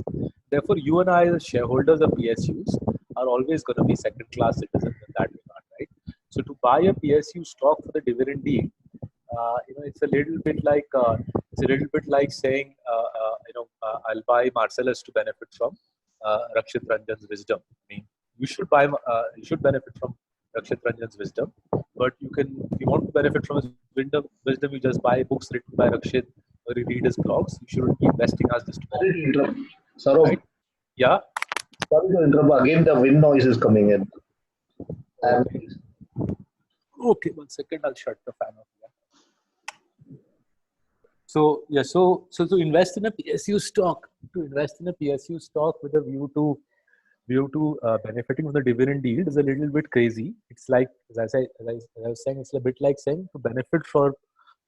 Therefore, you and I, as shareholders of PSUs, are always going to be second-class citizens in that regard, right? So, to buy a PSU stock for the dividend yield, it's a little bit like saying, I'll buy Marcellus to benefit from Rakshit Ranjan's wisdom. I mean, you should benefit from Rakshit Ranjan's wisdom, but if you want to benefit from his wisdom, you just buy books written by Rakshit or you read his blogs. You shouldn't be investing as just to benefit. Saurabh, Right? Yeah. sorry to interrupt. Again, the wind noise is coming in. Okay, 1 second. I'll shut the fan off. So yeah, so to invest in a PSU stock, with a view to benefiting from the dividend yield is a little bit crazy. It's like, as I was saying, it's a bit like saying, to benefit from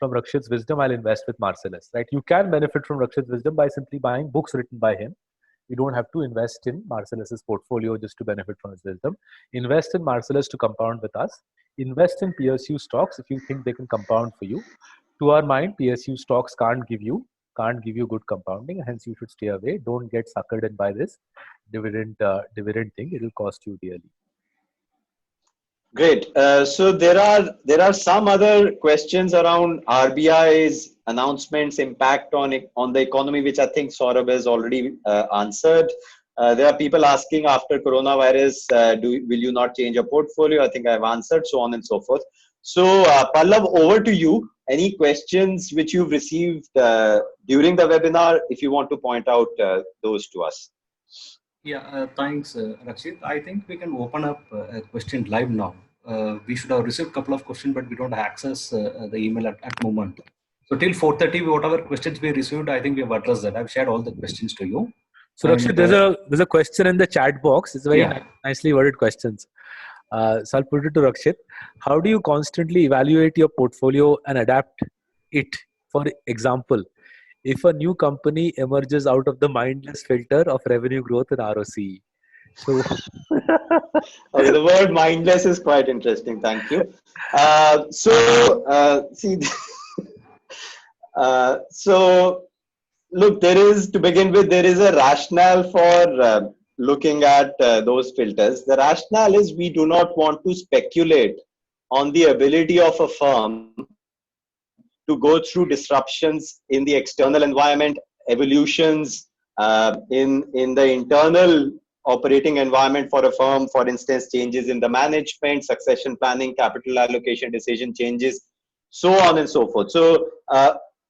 Rakshit's wisdom, I'll invest with Marcellus, right? You can benefit from Rakshit's wisdom by simply buying books written by him. You don't have to invest in Marcellus's portfolio just to benefit from his wisdom. Invest in Marcellus to compound with us. Invest in PSU stocks if you think they can compound for you. To our mind, PSU stocks can't give you good compounding, hence you should stay away. Don't get suckered in by this dividend thing. It will cost you dearly. Great. So there are some other questions around RBI's announcements impact on the economy, which I think Saurabh has already answered. There are people asking after coronavirus, will you not change your portfolio? I think I've answered, so on and so forth. So Pallav, over to you. Any questions which you've received during the webinar, if you want to point out those to us? Yeah, thanks, Rakshit. I think we can open up a question live now. We should have received a couple of questions, but we don't access the email at moment. So till 4:30, whatever questions we received, I think we have addressed that. I've shared all the questions to you. So Rakshit, there's a question in the chat box. It's very nicely worded questions. So I'll put it to Rakshit. How do you constantly evaluate your portfolio and adapt it? For example, if a new company emerges out of the mindless filter of revenue growth and ROCE. So okay, the word mindless is quite interesting. Thank you. So look, to begin with, there is a rationale for looking at those filters. The rationale is we do not want to speculate on the ability of a firm to go through disruptions in the external environment, evolutions in the internal operating environment for a firm, for instance, changes in the management, succession planning, capital allocation decision changes, so on and so forth. So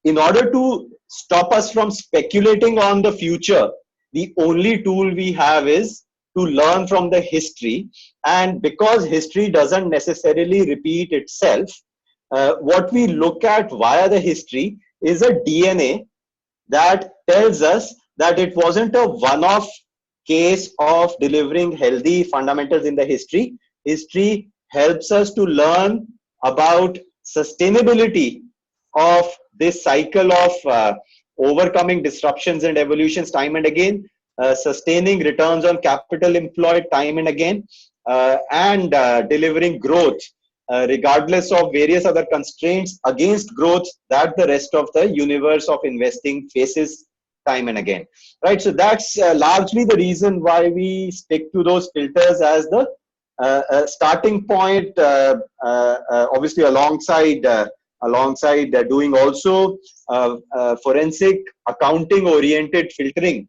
in order to stop us from speculating on the future, the only tool we have is to learn from the history. And because history doesn't necessarily repeat itself, what we look at via the history is a DNA that tells us that it wasn't a one-off case of delivering healthy fundamentals in the history. History helps us to learn about sustainability of this cycle of overcoming disruptions and evolutions time and again, sustaining returns on capital employed time and again, and delivering growth regardless of various other constraints against growth that the rest of the universe of investing faces time and again, right? So that's largely the reason why we stick to those filters as the starting point, obviously alongside doing also forensic accounting oriented filtering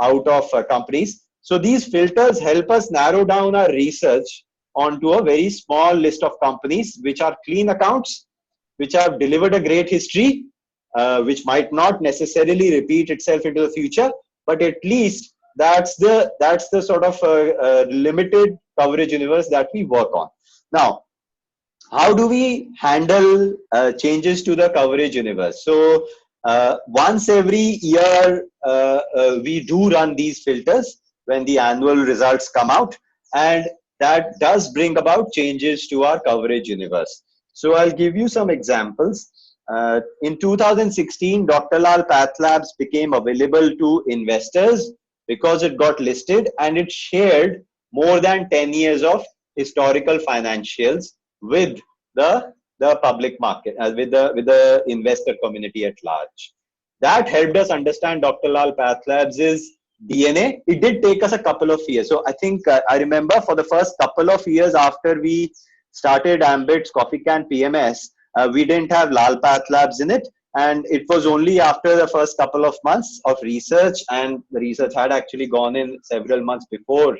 out of companies. So these filters help us narrow down our research onto a very small list of companies which are clean accounts, which have delivered a great history, which might not necessarily repeat itself into the future, but at least that's the sort of limited coverage universe that we work on. Now, how do we handle changes to the coverage universe? So once every year, we do run these filters when the annual results come out, and that does bring about changes to our coverage universe. So I'll give you some examples. In 2016, Dr. Lal PathLabs became available to investors because it got listed and it shared more than 10 years of historical financials with the public market, with the investor community at large. That helped us understand Dr. Lal PathLabs' DNA. It did take us a couple of years. So I think I remember for the first couple of years after we started Ambit's Coffee Can PMS, we didn't have Lal PathLabs in it. And it was only after the first couple of months of research, and the research had actually gone in several months before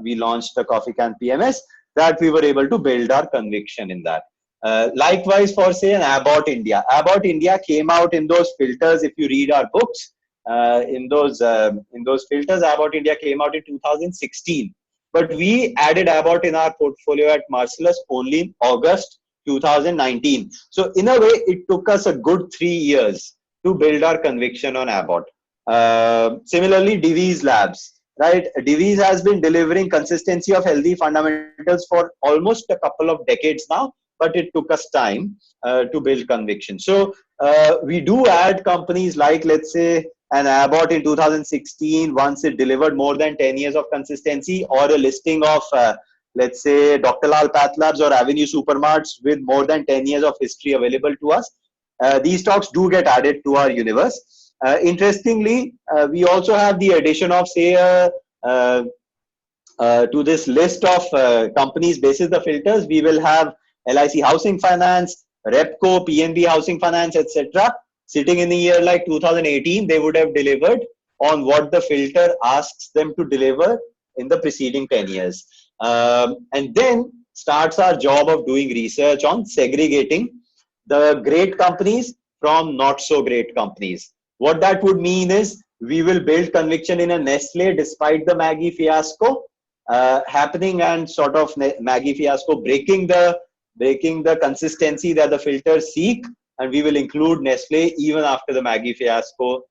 we launched the Coffee Can PMS, that we were able to build our conviction in that. Likewise, for say an Abbott India. Abbott India came out in those filters. If you read our books, in those filters, Abbott India came out in 2016. But we added Abbott in our portfolio at Marcellus only in August 2019. So in a way, it took us a good 3 years to build our conviction on Abbott. Similarly, Divi's Labs, right? Divi's has been delivering consistency of healthy fundamentals for almost a couple of decades now, but it took us time to build conviction. So we do add companies like, let's say, an Abbott in 2016, once it delivered more than 10 years of consistency, or a listing of let's say Dr. Lal PathLabs or Avenue Supermarts with more than 10 years of history available to us. These stocks do get added to our universe. Interestingly, we also have the addition of, say, to this list of companies basis the filters. We will have LIC Housing Finance, Repco, PNB Housing Finance, etc. Sitting in a year like 2018, they would have delivered on what the filter asks them to deliver in the preceding 10 years. And then starts our job of doing research on segregating the great companies from not so great companies. What that would mean is we will build conviction in a Nestle despite the Maggie fiasco happening, and sort of Maggie fiasco breaking the consistency that the filters seek, and we will include Nestle even after the Maggie fiasco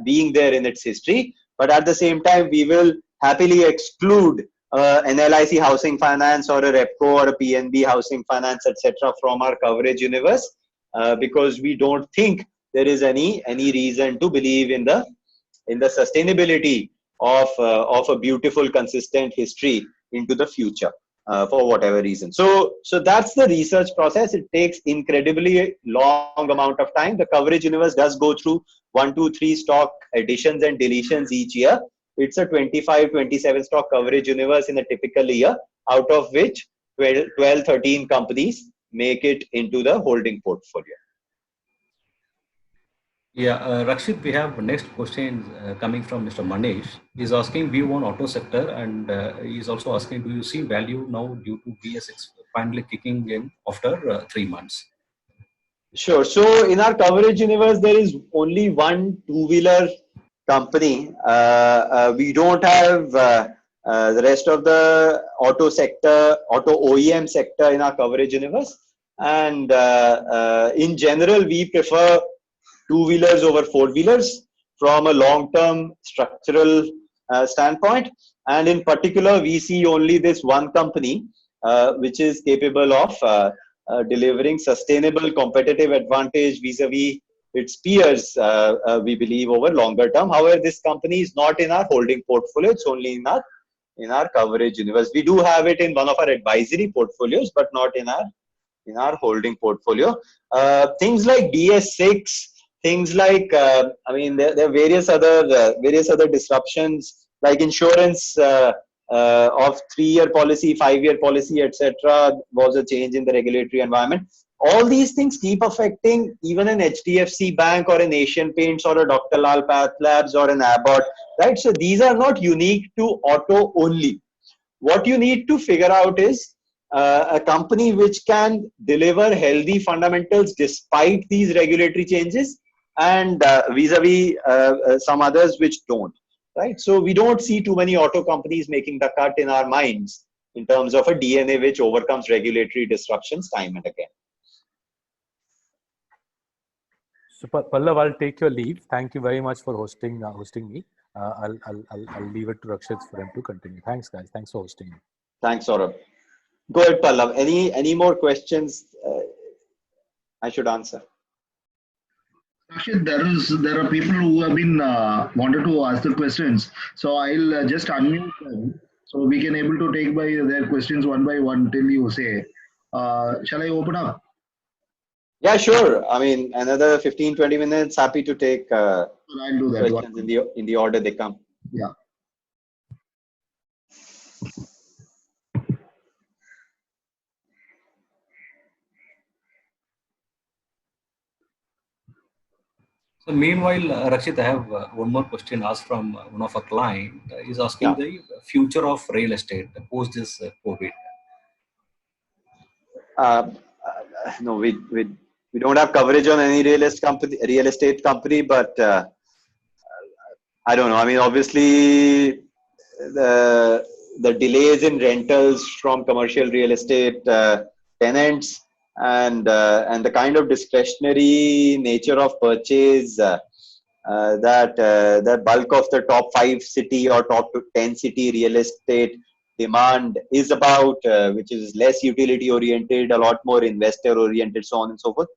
being there in its history. But at the same time, we will happily exclude an LIC Housing Finance or a Repco or a PNB Housing Finance, etc. from our coverage universe, because we don't think there is any reason to believe in the sustainability of a beautiful, consistent history into the future for whatever reason. So that's the research process. It takes incredibly long amount of time. The coverage universe does go through 1, 2, 3 stock additions and deletions each year. It's a 25, 27 stock coverage universe in a typical year, out of which 12, 13 companies make it into the holding portfolio. Yeah, Rakshit, we have next question coming from Mr. Manish. He's asking view on auto sector, and he's also asking, do you see value now due to BS6 finally kicking in after 3 months? Sure. So in our coverage universe, there is only one two-wheeler company. We don't have the rest of the auto sector, auto OEM sector in our coverage universe. And in general, we prefer two-wheelers over four-wheelers from a long-term structural standpoint. And in particular, we see only this one company which is capable of delivering sustainable competitive advantage vis-a-vis its peers, we believe, over longer term. However, this company is not in our holding portfolio. It's only in our coverage universe. We do have it in one of our advisory portfolios, but not in our holding portfolio. Things like BS6, things like I mean, there are various other disruptions like insurance of 3-year policy, 5-year policy, etc. was a change in the regulatory environment. All these things keep affecting even an HDFC Bank or an Asian Paints or a Dr. Lal Path Labs or an Abbott, right? So these are not unique to auto only. What you need to figure out is a company which can deliver healthy fundamentals despite these regulatory changes, and vis-a-vis some others which don't, right? So we don't see too many auto companies making the cut in our minds in terms of a DNA which overcomes regulatory disruptions time and again. So Pallav, I'll take your leave. Thank you very much for hosting me. I'll leave it to Rakshit for him to continue. Thanks, guys. Thanks for hosting me. Thanks, Saurabh. Go ahead, Pallav. Any more questions I should answer? Rashid, there are people who have been wanted to ask the questions, so I'll just unmute them so we can able to take by their questions one by one till you say. Shall I open up? Yeah, sure. I mean, another 15-20 minutes. Happy to take I'll do that. questions in the order they come. Yeah. So meanwhile, Rakshit, I have one more question asked from one of our client. He's asking the future of real estate post this COVID. No, we don't have coverage on any real estate company, but I don't know. I mean, obviously, the delays in rentals from commercial real estate tenants and the kind of discretionary nature of purchase that bulk of the top 5 city or top 10 city real estate demand is about, which is less utility oriented, a lot more investor oriented, so on and so forth.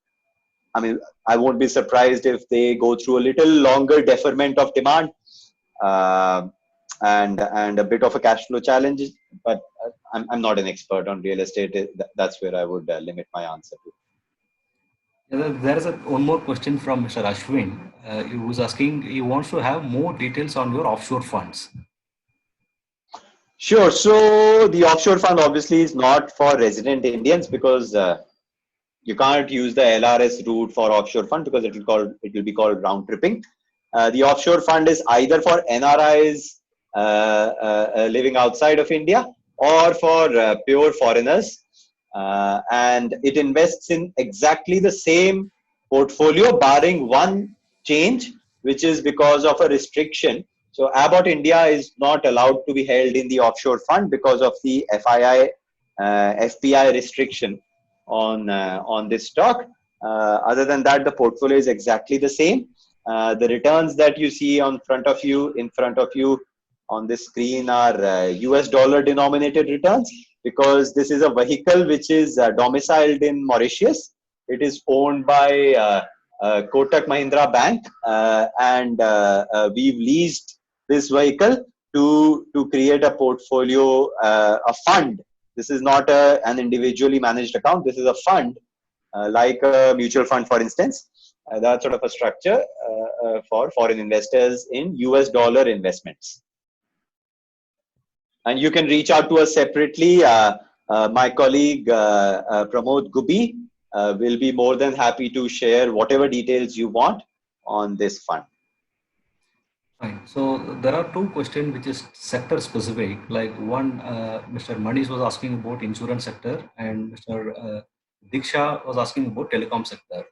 I mean, I won't be surprised if they go through a little longer deferment of demand and a bit of a cash flow challenge. But I'm not an expert on real estate. That's where I would limit my answer to. There is one more question from Mr. Ashwin. He was asking, he wants to have more details on your offshore funds. Sure. So the offshore fund obviously is not for resident Indians because you can't use the LRS route for offshore fund because it will be called round tripping. The offshore fund is either for NRIs living outside of India or for pure foreigners, and it invests in exactly the same portfolio barring one change, which is because of a restriction. So Abbott India is not allowed to be held in the offshore fund because of the FPI restriction on this stock. Other than that, the portfolio is exactly the same. The returns that you see in front of you on this screen are US dollar denominated returns, because this is a vehicle which is domiciled in Mauritius. It is owned by Kotak Mahindra Bank, and we've leased this vehicle to create a portfolio, a fund. This is not an individually managed account. This is a fund, like a mutual fund, for instance. That sort of a structure for foreign investors in US dollar investments. And you can reach out to us separately. My colleague Pramod Gubi will be more than happy to share whatever details you want on this fund. Fine. So there are two questions which is sector specific. Like one, Mr. Manish was asking about insurance sector, and Mr. Diksha was asking about telecom sector.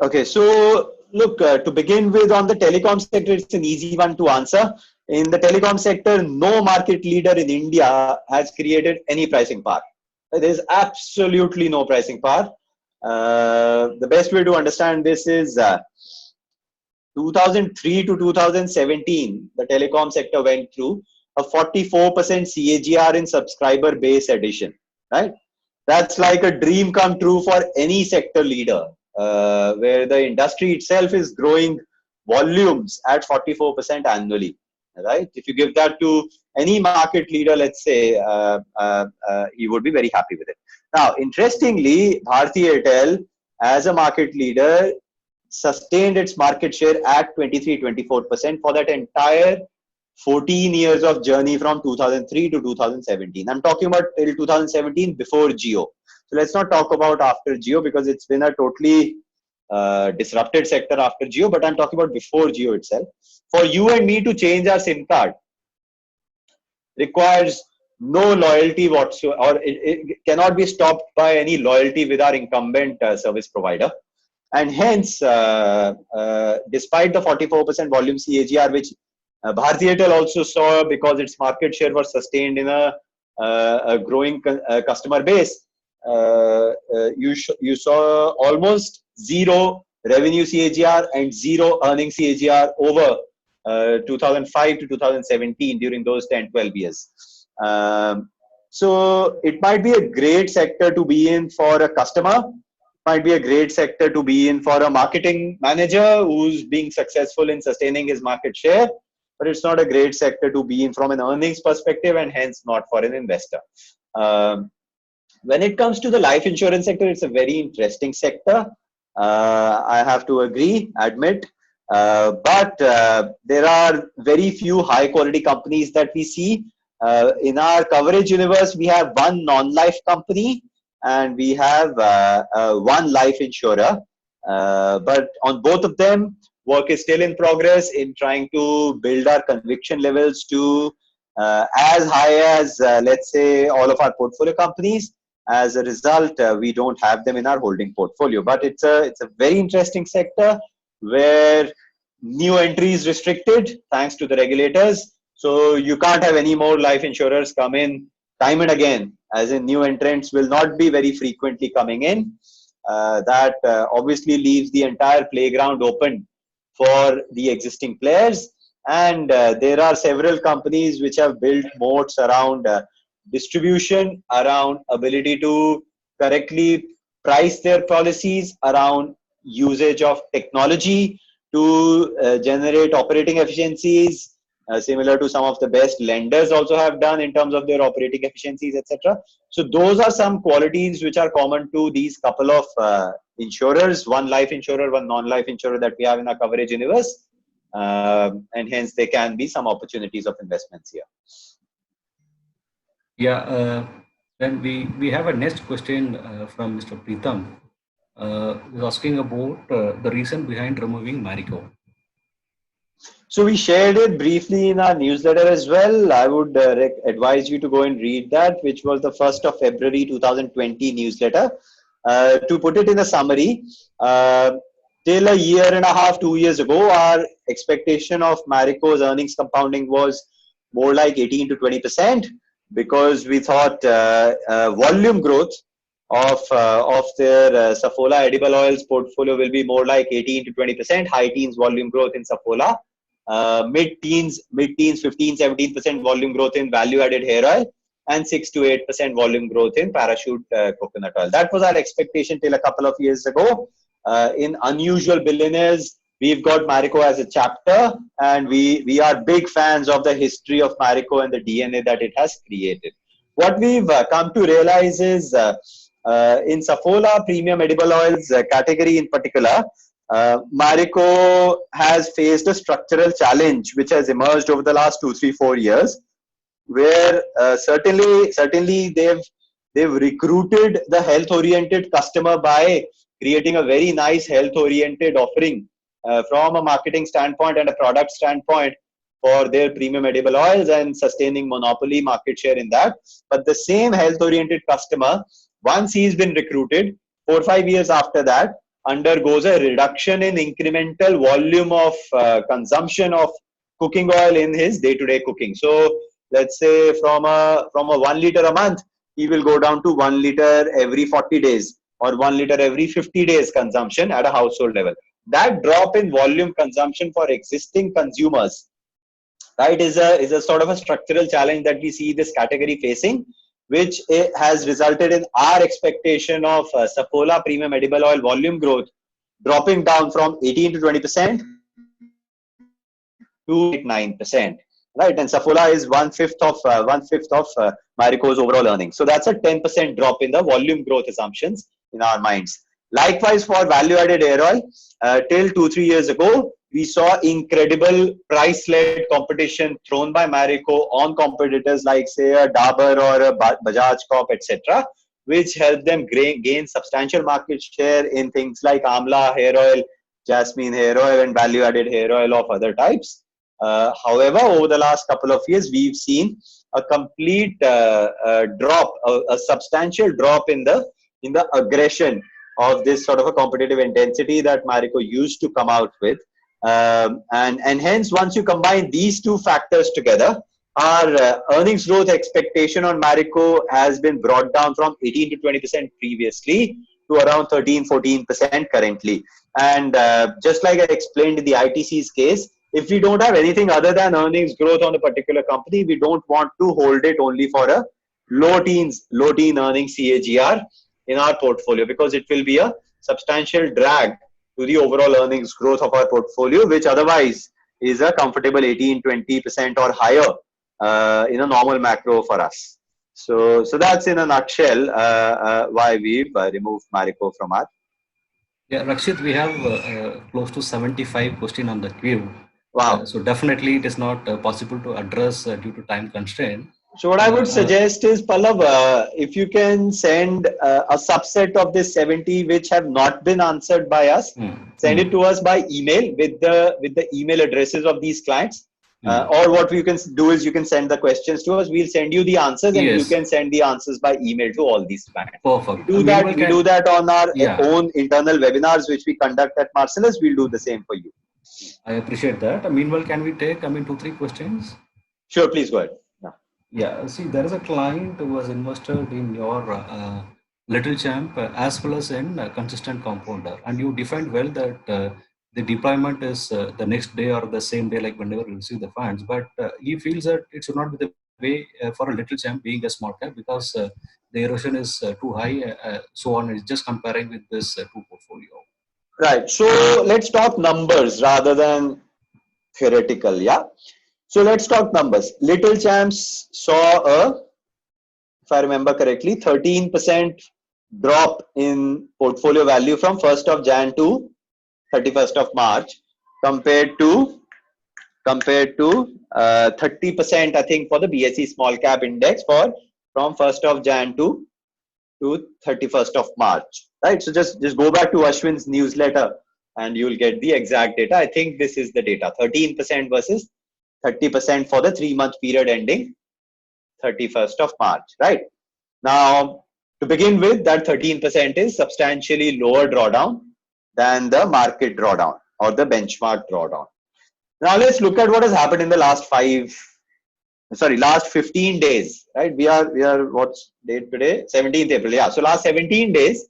Okay, so look, to begin with, on the telecom sector, it's an easy one to answer. In the telecom sector, no market leader in India has created any pricing power. There is absolutely no pricing power. The best way to understand this is 2003 to 2017, the telecom sector went through a 44% CAGR in subscriber base addition, right? That's like a dream come true for any sector leader, where the industry itself is growing volumes at 44% annually, right? If you give that to any market leader, let's say, he would be very happy with it. Now, interestingly, Bharti Airtel, as a market leader, sustained its market share at 23-24% for that entire 14 years of journey from 2003 to 2017. I'm talking about till 2017 before Jio. So let's not talk about after Jio because it's been a totally disrupted sector after Jio, but I'm talking about before Jio itself. For you and me to change our SIM card requires no loyalty whatsoever, or it cannot be stopped by any loyalty with our incumbent service provider. And hence, despite the 44% volume CAGR, which Bharti Airtel also saw because its market share was sustained in a growing customer base, you saw almost zero revenue CAGR and zero earnings CAGR over 2005 to 2017 during those 10-12 years. So it might be a great sector to be in for a customer, might be a great sector to be in for a marketing manager who's being successful in sustaining his market share, but it's not a great sector to be in from an earnings perspective and hence not for an investor. When it comes to the life insurance sector, it's a very interesting sector. I have to admit. But there are very few high quality companies that we see. In our coverage universe, we have one non-life company and we have one life insurer. But on both of them, work is still in progress in trying to build our conviction levels to as high as, let's say, all of our portfolio companies. As a result, we don't have them in our holding portfolio. But it's a very interesting sector where new entry is restricted thanks to the regulators. So you can't have any more life insurers come in time and again, as in new entrants will not be very frequently coming in. That obviously leaves the entire playground open for the existing players. And there are several companies which have built moats around distribution, around ability to correctly price their policies, around usage of technology to generate operating efficiencies, similar to some of the best lenders also have done in terms of their operating efficiencies, etc. So those are some qualities which are common to these couple of insurers, one life insurer, one non-life insurer that we have in our coverage universe. And hence there can be some opportunities of investments here. Yeah, then we have a next question from Mr. Pritham. He's asking about the reason behind removing Marico. So we shared it briefly in our newsletter as well. I would advise you to go and read that, which was the 1st of February 2020 newsletter. To put it in a summary, till a year and a half, 2 years ago, our expectation of Marico's earnings compounding was more like 18 to 20%, because we thought volume growth of their Saffola edible oils portfolio will be more like 18 to 20%, high teens volume growth in Saffola, mid-teens, 15-17% volume growth in value-added hair oil, and 6 to 8% volume growth in Parachute coconut oil. That was our expectation till a couple of years ago. In Unusual Billionaires, we've got Marico as a chapter, and we are big fans of the history of Marico and the DNA that it has created. What we've come to realize is in Saffola premium edible oils category in particular, Marico has faced a structural challenge which has emerged over the last 2, 3, 4 years, where certainly they've recruited the health-oriented customer by creating a very nice health-oriented offering from a marketing standpoint and a product standpoint for their premium edible oils and sustaining monopoly market share in that. But the same health-oriented customer, once he's been recruited, 4 or 5 years after that, undergoes a reduction in incremental volume of consumption of cooking oil in his day-to-day cooking. So let's say from a 1 liter a month, he will go down to 1 liter every 40 days or 1 liter every 50 days consumption at a household level. That drop in volume consumption for existing consumers, right, is a sort of a structural challenge that we see this category facing, which has resulted in our expectation of Saffola premium edible oil volume growth dropping down from 18 to 20% to 9%, right? And Saffola is one fifth of Marico's overall earnings. So that's a 10% drop in the volume growth assumptions in our minds. Likewise for value-added hair oil, till 2-3 years ago, we saw incredible price-led competition thrown by Marico on competitors like, say, a Dabur or a Bajaj Corp, etc., which helped them gain substantial market share in things like Amla hair oil, Jasmine hair oil, and value-added hair oil of other types. However, over the last couple of years, we've seen a complete drop, a substantial drop in the aggression of this sort of a competitive intensity that Marico used to come out with. And hence, once you combine these two factors together, our earnings growth expectation on Marico has been brought down from 18 to 20% previously to around 13-14% currently. And just like I explained in the ITC's case, if we don't have anything other than earnings growth on a particular company, we don't want to hold it only for a low teen earnings CAGR in our portfolio, because it will be a substantial drag to the overall earnings growth of our portfolio, which otherwise is a comfortable 18-20% or higher in a normal macro for us. So that's in a nutshell why we've removed Marico from our. Yeah, Rakshit, we have close to 75 questions on the queue. Wow. So definitely it is not possible to address due to time constraint. So what I would suggest is, Pallav, if you can send a subset of this 70 which have not been answered by us, send it to us by email with the email addresses of these clients. Or what you can do is you can send the questions to us. We'll send you the answers, and you can send the answers by email to all these clients. Perfect. We do that on our own internal webinars which we conduct at Marcellus. We'll do the same for you. I appreciate that. Meanwhile, can we take 2-3 questions? Sure, please go ahead. Yeah, see, there is a client who was invested in your Little Champ as well as in Consistent Compounder, and you defined well that the deployment is the next day or the same day, like whenever you receive the funds. But he feels that it should not be the way for a Little Champ being a small cap, because the erosion is too high, so on. It's just comparing with this two portfolio. Right. So let's talk numbers rather than theoretical. Yeah. So let's talk numbers. Little Champs saw if I remember correctly, 13% drop in portfolio value from 1st of Jan to 31st of March, compared to 30%, I think, for the BSE small cap index from 1st of Jan to 31st of March. Right. So just go back to Ashwin's newsletter and you'll get the exact data. I think this is the data: 13% versus 30% for the 3-month period ending 31st of March, right? Now, to begin with, that 13% is substantially lower drawdown than the market drawdown or the benchmark drawdown. Now, let's look at what has happened in the last 15 days, right? We are what's date today? 17th April. Yeah. So last 17 days,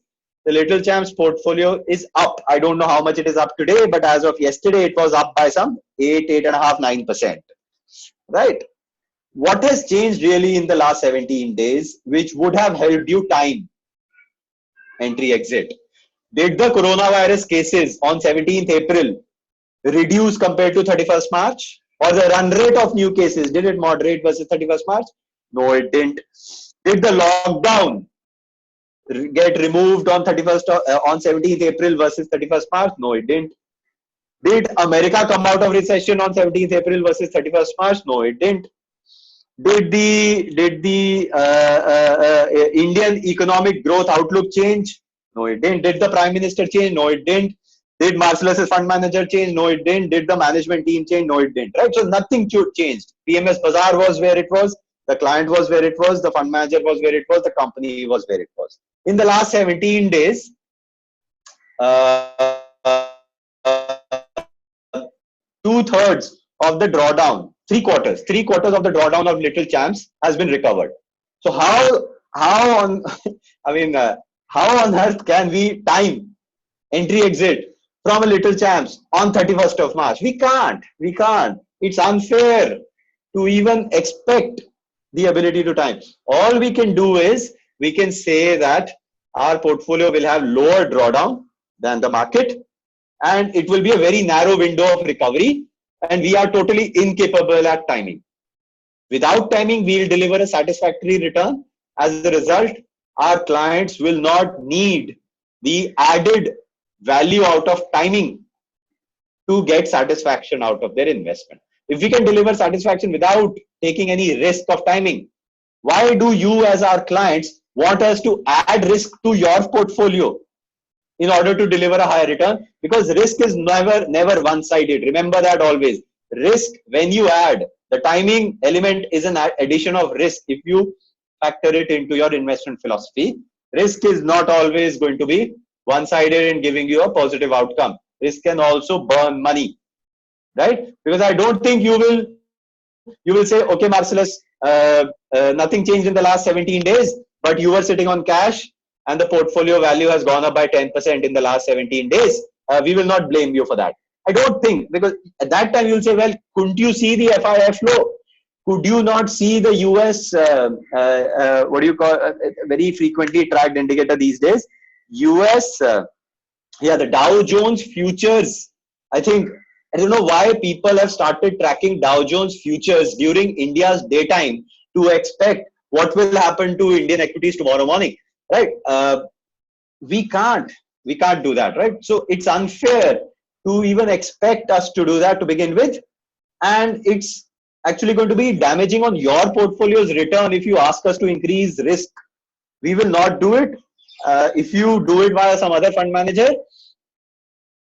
the Little Champs portfolio is up. I don't know how much it is up today, but as of yesterday, it was up by some 8.5-9%. Right? What has changed really in the last 17 days, which would have helped you time entry exit? Did the coronavirus cases on 17th April reduce compared to 31st March? Or the run rate of new cases, did it moderate versus 31st March? No, it didn't. Did the lockdown get removed on 17th April versus 31st March? No, it didn't. Did America come out of recession on 17th April versus 31st March? No, it didn't. Did the Indian economic growth outlook change? No, it didn't. Did the Prime Minister change? No, it didn't. Did Marcellus' fund manager change? No, it didn't. Did the management team change? No, it didn't. Right? So nothing changed. PMS Bazaar was where it was. The client was where it was. The fund manager was where it was. The company was where it was. In the last 17 days, 2/3 of the drawdown, 3/4 of the drawdown of Little Champs has been recovered. So how on earth can we time entry exit from a Little Champs on 31st of March? We can't. It's unfair to even expect the ability to time. All we can do is we can say that our portfolio will have lower drawdown than the market, and it will be a very narrow window of recovery, and we are totally incapable at timing. Without timing, we will deliver a satisfactory return. As a result, our clients will not need the added value out of timing to get satisfaction out of their investment. If we can deliver satisfaction without taking any risk of timing, why do you as our clients want us to add risk to your portfolio in order to deliver a higher return? Because risk is never one-sided. Remember that always. Risk, when you add, the timing element is an addition of risk. If you factor it into your investment philosophy, risk is not always going to be one-sided in giving you a positive outcome. Risk can also burn money, right? Because I don't think you will say, okay, Marcellus, nothing changed in the last 17 days, but you were sitting on cash and the portfolio value has gone up by 10% in the last 17 days. We will not blame you for that. I don't think, because at that time you'll say, well, couldn't you see the FII flow? Could you not see the US, what do you call, very frequently tracked indicator these days? US, the Dow Jones futures. I don't know why people have started tracking Dow Jones futures during India's daytime to expect what will happen to Indian equities tomorrow morning, right? We can't do that, right? So it's unfair to even expect us to do that to begin with. And it's actually going to be damaging on your portfolio's return if you ask us to increase risk. We will not do it. If you do it via some other fund manager,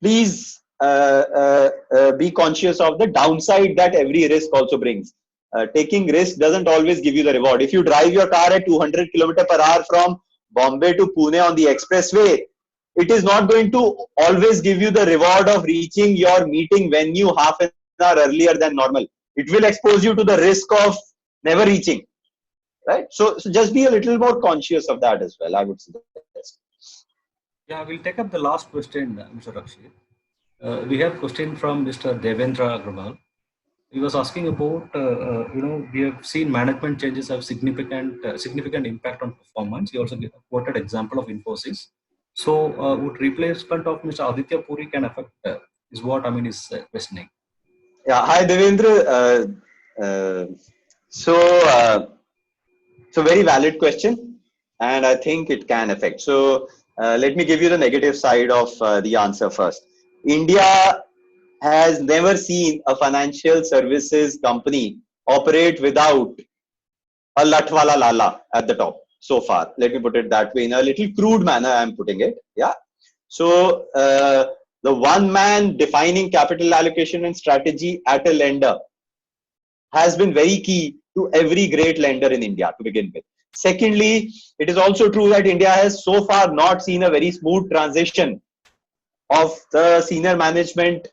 please be conscious of the downside that every risk also brings. Taking risk doesn't always give you the reward. If you drive your car at 200 km/h from Bombay to Pune on the expressway, it is not going to always give you the reward of reaching your meeting venue half an hour earlier than normal. It will expose you to the risk of never reaching, right? So just be a little more conscious of that as well, I would suggest. Yeah, we'll take up the last question, Mr. Rakshit. We have a question from Mr. Devendra Agrawal. He was asking about, we have seen management changes have significant impact on performance. He also quoted example of Infosys. So, would replacement of Mr. Aditya Puri can affect, is what is questioning. Yeah, hi Devendra. So very valid question, and I think it can affect. So, let me give you the negative side of the answer first. India has never seen a financial services company operate without a Latwala Lala at the top so far. Let me put it that way in a little crude manner. I'm putting it. Yeah. So the one man defining capital allocation and strategy at a lender has been very key to every great lender in India to begin with. Secondly, it is also true that India has so far not seen a very smooth transition of the senior management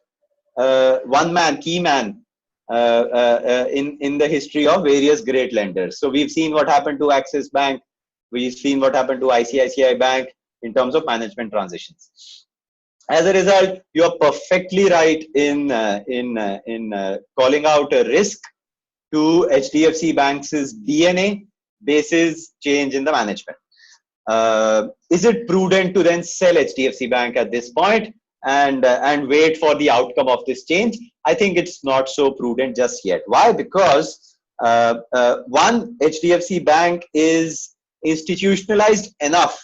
one man, key man in the history of various great lenders. So we've seen what happened to Axis Bank, we've seen what happened to ICICI Bank in terms of management transitions. As a result, you are perfectly right in calling out a risk to HDFC Bank's DNA basis change in the management. Is it prudent to then sell HDFC Bank at this point and wait for the outcome of this change? I think it's not so prudent just yet. Why? Because one, HDFC Bank is institutionalized enough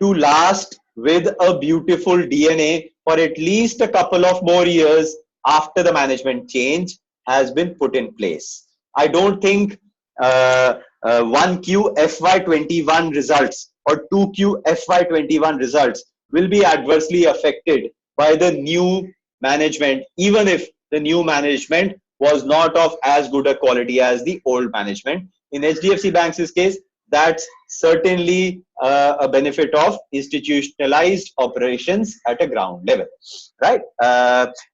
to last with a beautiful DNA for at least a couple of more years after the management change has been put in place. I don't think 1Q FY21 results or 2Q FY21 results will be adversely affected by the new management, even if the new management was not of as good a quality as the old management. In HDFC Bank's case, that's certainly a benefit of institutionalized operations at a ground level, right?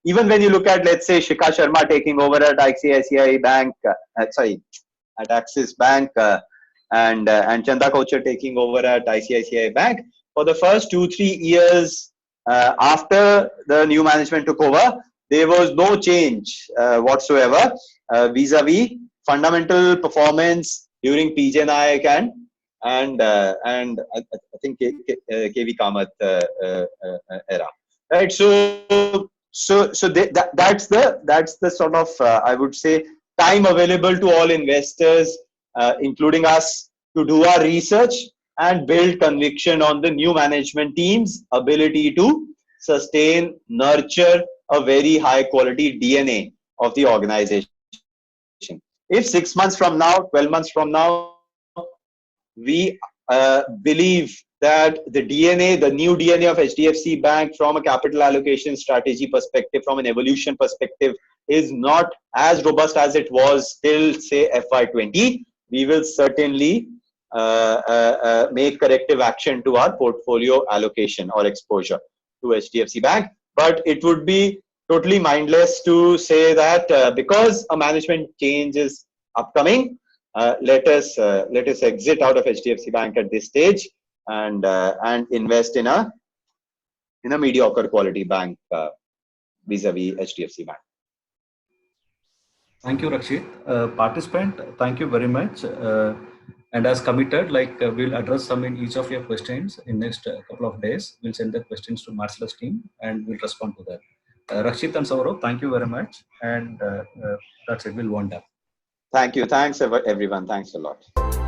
Even when you look at, let's say, Shikha Sharma taking over at ICICI Bank, at Axis Bank, and Chanda Kochhar taking over at ICICI Bank, for the first 2-3 years after the new management took over, there was no change whatsoever vis-a-vis fundamental performance during PJ Nayak and I think KV Kamath era, right? So that's the sort of I would say time available to all investors, including us, to do our research and build conviction on the new management team's ability to sustain, nurture, a very high quality DNA of the organization. If 6 months from now, 12 months from now, we believe that the DNA, the new DNA of HDFC Bank from a capital allocation strategy perspective, from an evolution perspective, is not as robust as it was till say FY20, we will certainly make corrective action to our portfolio allocation or exposure to HDFC Bank. But it would be totally mindless to say that because a management change is upcoming, let us exit out of HDFC Bank at this stage and invest in a mediocre quality bank vis-a-vis HDFC Bank. Thank you, Rakshit. Participant, thank you very much. And as committed, we'll address some in each of your questions in next couple of days. We'll send the questions to Marcellus team and we'll respond to that. Rakshit and Saurav, thank you very much. And that's it. We'll wind up. Thank you. Thanks, everyone. Thanks a lot.